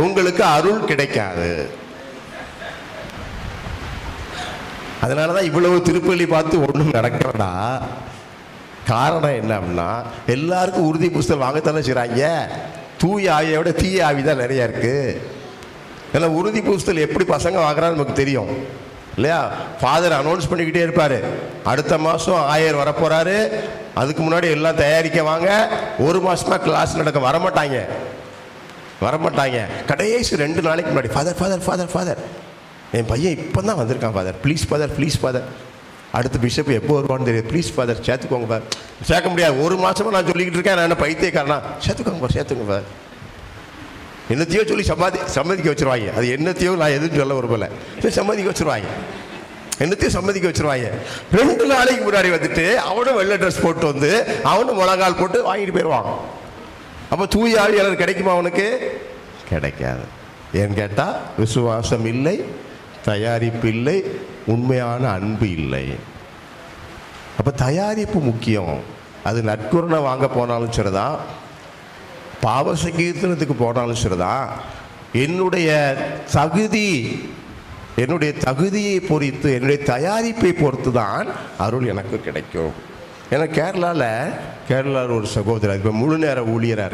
உங்களுக்கு அருள் கிடைக்காது. அதனாலதான் இவ்வளவு திருப்பலி பார்த்து ஒன்றும் நடக்கலடா. காரணம் என்ன அப்படின்னா, எல்லாருக்கும் உறுதி புஸ்தகம் வாங்கத்தானே செய்கிறாங்க. தூய ஆவியோட தீய ஆவி தான் நிறைய இருக்கு. ஏன்னா உறுதி புஸ்தகம் எப்படி பசங்க வாங்குறான்னு நமக்கு தெரியும் இல்லையா? ஃபாதர் அனௌன்ஸ் பண்ணிக்கிட்டே இருப்பார், அடுத்த மாதம் 1000 வரப்போகிறாரு, அதுக்கு முன்னாடி எல்லாம் தயாரிக்க வாங்க. ஒரு மாதமாக கிளாஸ் நடக்க வரமாட்டாங்க. கடைசி 2 நாளைக்கு முன்னாடி ஃபாதர் என் பையன் இப்போ தான் வந்திருக்கான் ஃபாதர், ப்ளீஸ் ஃபாதர். அடுத்த பிஷப் எப்போ வருவான்னு தெரியாது, ப்ளீஸ் ஃபாதர் சேர்த்துக்கோங்க ஃபாதர். சேர்க்க முடியாது, ஒரு மாதமாக நான் சொல்லிக்கிட்டு இருக்கேன், நான் என்ன பைத்தியக்காரனா? சேர்த்துக்கோங்க ஃபாதர். என்னத்தையோ சொல்லி சம்மதிக்க வச்சுருவாங்க. அது என்னத்தையோ நான் எதுவும் சொல்ல விரும்பலை, சம்மதிக்க வச்சுருவாங்க. 2 நாளைக்கு முன்னாடி வந்துட்டு அவனும் வெள்ளை ட்ரெஸ் போட்டு வந்து அவனும் முழங்கால் போட்டு வாங்கிட்டு போயிடுவான். அப்போ தூய ஆவியாளர் கிடைக்குமா? அவனுக்கு கிடைக்காது. ஏன்னு கேட்டால் விசுவாசம் இல்லை, தயாரிப்பு இல்லை, உண்மையான அன்பு இல்லை. அப்போ தயாரிப்பு முக்கியம். அது நற்கருணை வாங்க போனாலும் சரிதான், பாவ சங்கீர்த்தனத்துக்கு போனாலும் சரிதான். என்னுடைய தகுதியை பொறுத்து, என்னுடைய தயாரிப்பை பொறுத்து தான் அருள் எனக்கு கிடைக்கும். ஏன்னா கேரளாவில் ஒரு சகோதரர் இப்போ முழு நேர ஊழியராக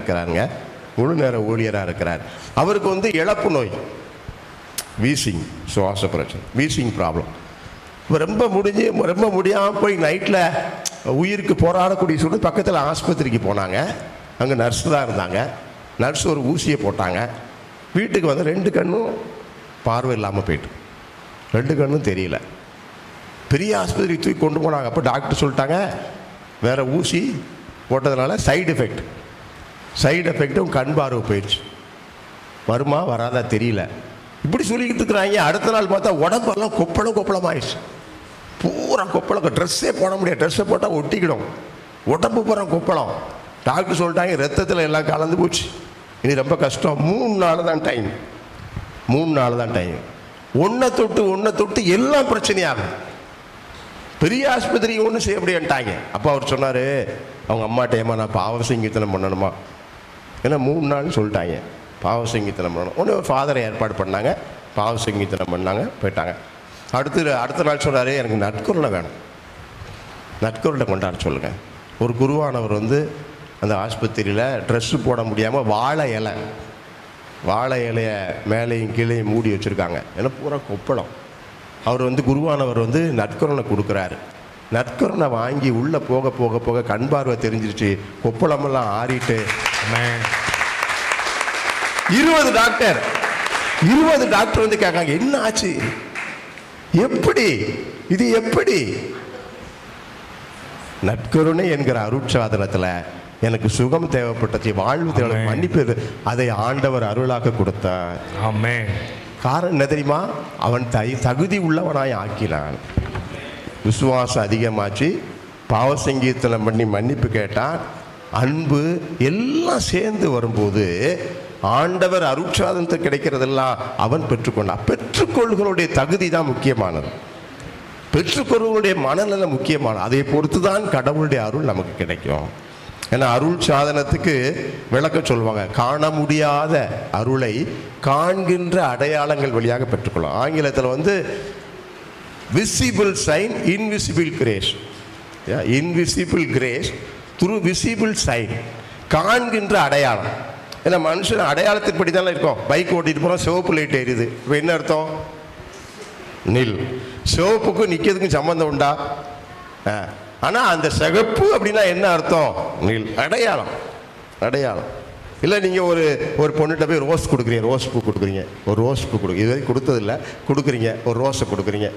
இருக்கிறார். அவருக்கு இழப்பு நோய். வீசிங், சுவாச பிரச்சனை, வீசிங் ப்ராப்ளம். இப்போ ரொம்ப முடியாமல் போய் நைட்டில் உயிருக்கு போராடக்கூடிய சூழ்நிலை பக்கத்தில் ஆஸ்பத்திரிக்கு போனாங்க. அங்கே நர்ஸ் தான் இருந்தாங்க. நர்ஸ் ஒரு ஊசியை போட்டாங்க. வீட்டுக்கு வந்து 2 கண்ணும் பார்வை இல்லாமல் போயிட்டு, 2 கண்ணும் தெரியல. பெரிய ஆஸ்பத்திரிக்கு தூக்கி கொண்டு போனாங்க. அப்போ டாக்டர் சொல்லிட்டாங்க, வேறு ஊசி போட்டதுனால சைடு எஃபெக்டும் கண் பார்வை போயிடுச்சு. வருமா வராதா தெரியல. இப்படி சொல்லிக்கிட்டு இருக்கிறாங்க. அடுத்த நாள் பார்த்தா உடம்பெல்லாம் கொப்பளமாயிடுச்சு. பூரா கொப்பளம். ட்ரெஸ்ஸே போட முடியாது. ட்ரெஸ்ஸை போட்டால் ஒட்டிக்கிடும். உடம்பு பூரா கொப்பளம். டாக்டர் சொல்லிட்டாங்க, ரத்தத்தில் எல்லாம் கலந்து போச்சு, இனி ரொம்ப கஷ்டம். 3 நாள் தான் டைம். ஒன்றை தொட்டு எல்லாம் பிரச்சனையாகும். பெரிய ஆஸ்பத்திரி ஒன்றும் செய்ய முடியாட்டாங்க. அப்போ அவர் சொன்னார், அவங்க அம்மாட்ட, ஏமா நான் பாவ சங்கீர்த்தனம் பண்ணணுமா? ஏன்னா 3 நாள்னு சொல்லிட்டாங்க, பாவ சங்கீர்த்தனம் பண்ணணும். ஒன்று ஒரு ஃபாதரை ஏற்பாடு பண்ணாங்க, பாவ சங்கீர்த்தனம் பண்ணாங்க, போயிட்டாங்க. அடுத்த நாள் சொன்னார், எனக்கு நற்கருணை வேணும், நற்கருணை கொண்டாட சொல்லுங்கள். ஒரு குருவானவர் வந்து அந்த ஆஸ்பத்திரியில் ட்ரெஸ்ஸு போட முடியாமல் வாழை இலையை மேலேயும் கீழேயும் மூடி வச்சுருக்காங்க. ஏன்னா பூரா கொப்பளம். அவர் வந்து குருவானவர் வந்து நற்கருணை கொடுக்குறாரு. நற்கருணை வாங்கி உள்ளே போக கண் பார்வை தெரிஞ்சிருச்சு, கொப்பளமெல்லாம் ஆறிட்டு. 20 டாக்டர் வந்து கேட்காங்க, என்ன ஆச்சு, எப்படி? நற்கருணை என்கிற அருட்சாதனத்தில் எனக்கு சுகம் தேவைப்பட்டது, வாழ்வு தேவை, மன்னிப்பு, அதை ஆண்டவர் அருளாக கொடுத்தார். ஆமென். காரணம் என்ன தெரியுமா? அவன் தகுதி உள்ளவனாய் ஆக்கினான். விசுவாசம் அதிகமாச்சு, பாவ சங்கீர்த்தனம் பண்ணி மன்னிப்பு கேட்டான், அன்பு எல்லாம் சேர்ந்து வரும்போது ஆண்டவர் அருட்சாதனத்தை கிடைக்கிறதெல்லாம் அவன் பெற்றுக்கொண்டான். பெற்றுக்கொள்களுடைய தகுதி தான் முக்கியமானது. பெற்றுக்கொள்களுடைய மனநல முக்கியமானது. அதை பொறுத்து தான் கடவுளுடைய அருள் நமக்கு கிடைக்கும். ஏன்னா அருள் சாதனத்துக்கு விளக்க சொல்லுவாங்க, காண முடியாத அருளை காண்கின்ற அடையாளங்கள் வழியாக பெற்றுக்கொள்ளும். ஆங்கிலத்தில் வந்து visible sign, invisible grace. Invisible grace through visible sign, காண்கின்ற அடையாளம். ஏன்னா மனுஷன் அடையாளத்தின்படி தானே இருக்கும். பைக் ஓட்டிட்டு போகிறோம், சிவப்பு லைட் எரியுது, இப்போ என்ன அர்த்தம்? நில். சிவப்புக்கும் நிற்கிறதுக்கும் சம்மந்தம் உண்டா? ஆனால் அந்த சிகப்பு அப்படின்னா என்ன அர்த்தம்? நில். அடையாளம். இல்லை நீங்கள் ஒரு பொண்ணுகிட்ட போய் ரோஸ் கொடுக்குறீங்க, ரோஸ் பூ கொடுக்குறீங்க, ஒரு ரோஸ் பூ இது வரைக்கும் கொடுத்ததில்லை, கொடுக்குறீங்க, ஒரு ரோஸை கொடுக்குறீங்க.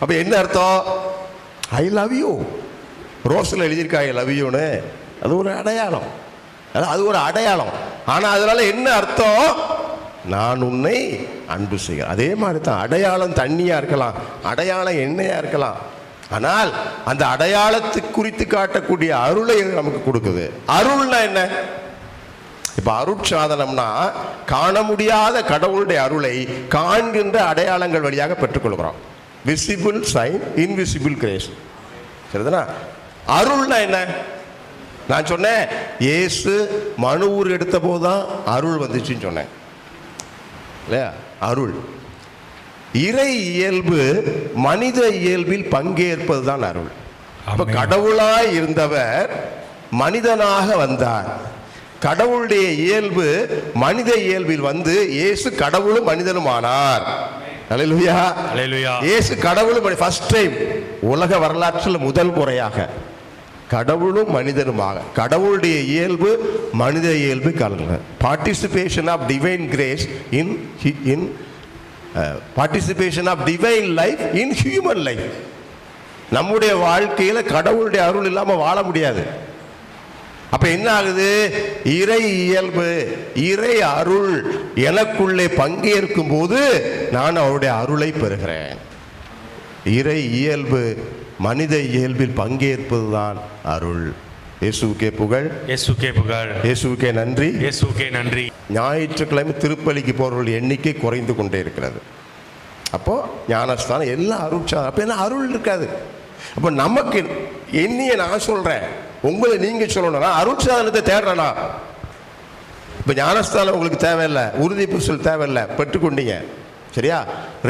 அப்போ என்ன அர்த்தம்? I love you. ரோஸில் எழுதியிருக்கா ஐ லவ் யூன்னு, அது ஒரு அடையாளம். ஆனால் அதனால என்ன அர்த்தம்? நான் உன்னை அன்பு செய்கிறேன். அதே மாதிரி தான் அடையாளம் தண்ணியாக இருக்கலாம், அடையாளம் எண்ணெயாக இருக்கலாம். ஆனால் அந்த அடையாளத்தை குறித்து காட்டக்கூடிய அருளை நமக்கு கொடுக்குது. அருள்னா என்ன? இப்போ அருட்சாதனம்னா காண முடியாத கடவுளுடைய அருளை காண்கின்ற அடையாளங்கள் வழியாக பெற்றுக்கொள்கிறோம். Visible sign, invisible grace. சரிதானா? அருள்னா என்ன? நான் சொன்னேன், இயேசு மனு ஊர் எடுத்த போது தான் அருள் வந்துச்சுன்னு சொன்னேன் இல்லையா? அருள் இறை இயல்பு மனித இயல்பில் பங்கேற்பது தான் அருள். அப்ப கடவுளாய் இருந்தவர் மனிதனாக வந்தார். கடவுளுடைய இயல்பு மனித இயல்பில் வந்து இயேசு கடவுளும் மனிதனும் ஆனார். அல்லேலூயா. இயேசு கடவுளும் ஃபர்ஸ்ட் டைம் உலக வரலாற்றில் முதல் முறையாக கடவுளும் மனிதனுமாக, கடவுளுடைய இயல்பு மனித இயல்பு கலந்து, participation of divine grace in participation of divine life in human life. நம்முடைய வாழ்க்கையில் கடவுளுடைய அருள் இல்லாமல் வாழ முடியாது. அப்ப என்ன ஆகுது? இறை இயல்பு, இறை அருள் எனக்குள்ளே பங்கேற்கும் போது நான் அவருடைய அருளை பெறுகிறேன். இறை இயல்பு மனித இயல்பில் பங்கேற்பதுதான் அருள். இயேசுவுக்கே புகழ், இயேசுவுக்கே புகழ், இயேசுவுக்கே நன்றி, இயேசுவுக்கே நன்றி. ஞாயிற்றுக்கிழமை திருப்பலிக்கு போறவர்கள் எண்ணிக்கை குறைந்து கொண்டே இருக்கிறது. அப்போ ஞானஸ்தானம் எல்லாம் அருட்சாதனம். அப்போ என்ன அருள் இருக்காது. அப்போ நமக்கு எண்ணிய நான் சொல்றேன், உங்களை நீங்க சொல்லணும்னா அருட்சாதனத்தை தேடுறனா. இப்போ ஞானஸ்தானம் உங்களுக்கு தேவையில்லை, உறுதி பூசல் தேவையில்லை, பெற்றுக்கொண்டீங்க சரியா?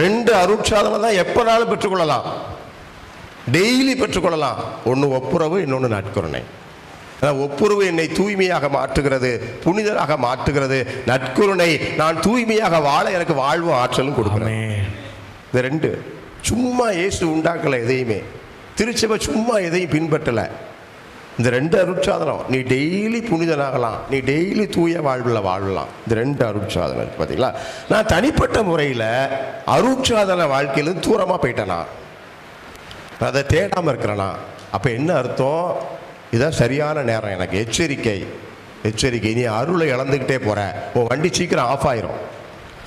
2 அருட்சாதனம் தான் எப்பனாலும் பெற்றுக்கொள்ளலாம், டெய்லி பெற்றுக்கொள்ளலாம். ஒன்று ஒப்புரவு, இன்னொன்று நற்கருணை. ஒப்புரவு என்னை தூய்மையாக மாற்றுகிறது, புனிதராக மாற்றுகிறது. நற்கருணை நான் தூய்மையாக வாழ எனக்கு வாழ்வும் ஆற்றலும் கொடுக்கிறேன். இந்த ரெண்டு சும்மா இயேசு உண்டாக்கலை, எதையுமே திருச்சபை சும்மா எதையும் பின்பற்றலை. இந்த ரெண்டு அருட்சாதனம், நீ டெய்லி புனிதனாகலாம், நீ டெய்லி தூய வாழ்வில் வாழலாம். இந்த ரெண்டு அருட்சாதனம் பார்த்தீங்களா. நான் தனிப்பட்ட முறையில் அருட்சாதன வாழ்க்கையிலும் தூரமாக போயிட்டேனா, அதை தேடாமல் இருக்கிறேனா, அப்போ என்ன அர்த்தம்? இதான் சரியான நேரம், எனக்கு எச்சரிக்கை, எச்சரிக்கை. நீ அருளை இழந்துக்கிட்டே போகிற, உன் வண்டி சீக்கிரம் ஆஃப் ஆயிரும்,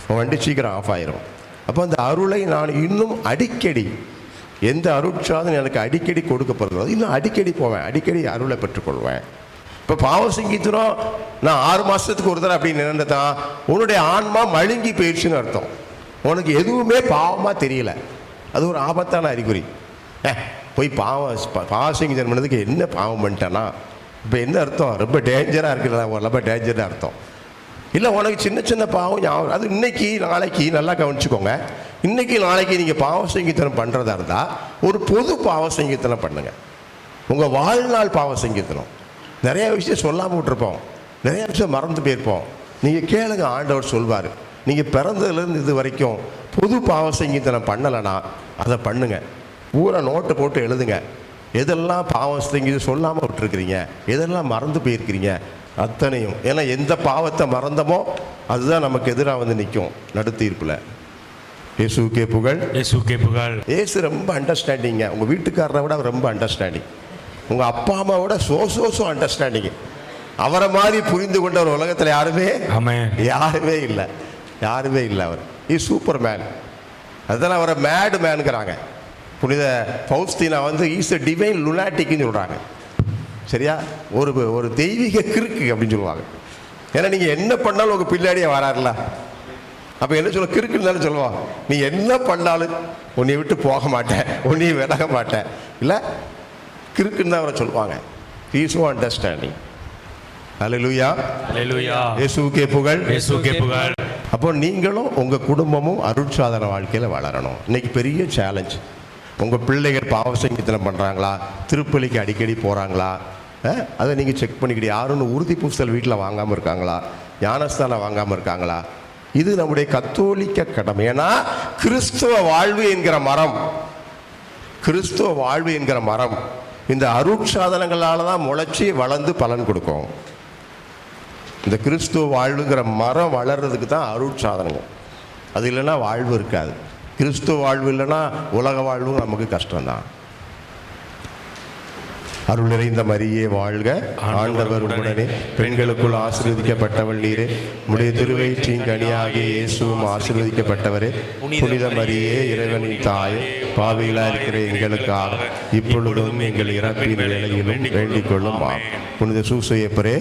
உன் வண்டி சீக்கிரம் ஆஃப் ஆயிரும். அப்போ அந்த அருளை நான் இன்னும் அடிக்கடி, எந்த அருட்சாதனம் எனக்கு அடிக்கடி கொடுக்கப்படுகிறதோ இன்னும் அடிக்கடி போவேன், அடிக்கடி அருளை பெற்றுக்கொள்வேன். இப்போ பாவ சங்கீதம் நான் 6 மாதத்துக்கு ஒரு தடவை அப்படின்னு நினைந்தான், உன்னுடைய ஆன்மா மழுங்கி போயிடுச்சுன்னு அர்த்தம். உனக்கு எதுவுமே பாவமாக தெரியல, அது ஒரு ஆபத்தான அறிகுறி. போய் பாவ சங்கீதம் பண்ணதுக்கு என்ன பாவம் பண்ணிட்டேன்னா, இப்போ என்ன அர்த்தம்? ரொம்ப டேஞ்சராக இருக்கிறதா, ரொம்ப டேஞ்சராக அர்த்தம். இல்லை, உனக்கு சின்ன சின்ன பாவம் ஞாபகம், அது இன்னைக்கு நாளைக்கு நல்லா கவனிச்சுக்கோங்க. இன்னைக்கு நாளைக்கு நீங்கள் பாவ சங்கீதனம் பண்ணுறதா இருந்தால் ஒரு பொது பாவ சங்கீதனம் பண்ணுங்க. உங்கள் வாழ்நாள் பாவ சங்கீதனம். நிறைய விஷயம் சொல்லாமல் விட்டுருப்போம், நிறைய விஷயம் மறந்து போயிருப்போம். நீங்கள் கேளுங்க, ஆண்டவர் சொல்வார். நீங்கள் பிறந்ததுலேருந்து இது வரைக்கும் பொது பாவ சங்கீதனம் பண்ணலைன்னா அதை பண்ணுங்க. பூரா நோட்டை போட்டு எழுதுங்க. எதெல்லாம் பாவம் செஞ்சு சொல்லாமல் விட்டுருக்கிறீங்க, எதெல்லாம் மறந்து போயிருக்கிறீங்க அத்தனையும். ஏன்னா எந்த பாவத்தை மறந்தமோ அதுதான் நமக்கு எதிராக வந்து நிற்கும் நடுத்தீர்ப்பில். இயேசுக்கே புகழ், இயேசுக்கே புகழ். இயேசு ரொம்ப அண்டர்ஸ்டாண்டிங்க. உங்கள் வீட்டுக்காரரை விட அவர் ரொம்ப அண்டர்ஸ்டாண்டிங். உங்கள் அப்பா அம்மாவோட சோ அண்டர்ஸ்டாண்டிங். அவரை மாதிரி புரிந்து கொண்டவர் உலகத்தில் யாருமே யாருமே இல்லை, யாருமே இல்லை. அவர் இஸ் சூப்பர் மேன். அதெல்லாம் அவரை மேடு மேனுங்கிறாங்க. புனித பௌஸ்தீனா வந்து ஈஸ் எ டிவைன் லுனாட்டிக்னு சொல்கிறாங்க. சரியா, ஒரு தெய்வீக கிறுக்கு அப்படின்னு சொல்லுவாங்க. ஏன்னா நீங்கள் என்ன பண்ணாலும் உங்கள் பின்னாடியே வராருல, அப்போ என்ன சொல்ல, கிறுக்குன்னு தானே சொல்லுவாங்க. நீ என்ன பண்ணாலும் உன்னை விட்டு போக மாட்டேன், உன்னையும் விலக மாட்டேன், இல்லை கிறுக்குன்னு தான் அவரை சொல்லுவாங்க. Is oh understanding. அல்லேலூயா, அல்லேலூயா. இயேசுவுக்கே புகழ், இயேசுவுக்கே புகழ். அப்போ நீங்களும் உங்கள் குடும்பமும் அருட்சாதன வாழ்க்கையில் வளரணும். இன்னைக்கு பெரிய சேலஞ்ச். உங்கள் பிள்ளைகள் பாவ சங்கீதனம் பண்ணுறாங்களா, திருப்பலிக்கு அடிக்கடி போகிறாங்களா, அதை நீங்கள் செக் பண்ணிக்கிட்டு, யாருன்னு உறுதி பூசல் வீட்டில் வாங்காமல் இருக்காங்களா, ஞானஸ்தானம் வாங்காமல் இருக்காங்களா. இது நம்முடைய கத்தோலிக்க கடமை. ஏன்னா கிறிஸ்துவ வாழ்வு என்கிற மரம், கிறிஸ்துவ வாழ்வு என்கிற மரம் இந்த அருட்சாதனங்களால் தான் முளைச்சி வளர்ந்து பலன் கொடுக்கும். இந்த கிறிஸ்துவ வாழ்வுங்கிற மரம் வளர்றதுக்கு தான் அருட்சாதனங்கள். அது இல்லைன்னா வாழ்வு இருக்காது. கிறிஸ்துவ வாழ்வு இல்லைன்னா உலக வாழ்வும் நமக்கு கஷ்டம்தான். அருள் நிறைந்த மரியே வாழ்க, ஆண்டவர் உடனே, பெண்களுக்குள் ஆசீர்வதிக்கப்பட்டவள் நீரே, உடைய திருவயிற்றின் கனியாகிய இயேசுவும் ஆசீர்வதிக்கப்பட்டவரே. புனித மரியே, இறைவனின் தாயே, பாவிகளாக இருக்கிற எங்களுக்காக இப்பொழுதும் எங்கள் இறப்பின் வேளையிலும் வேண்டிக் கொள்ளும். புனித சூசையப்பரே,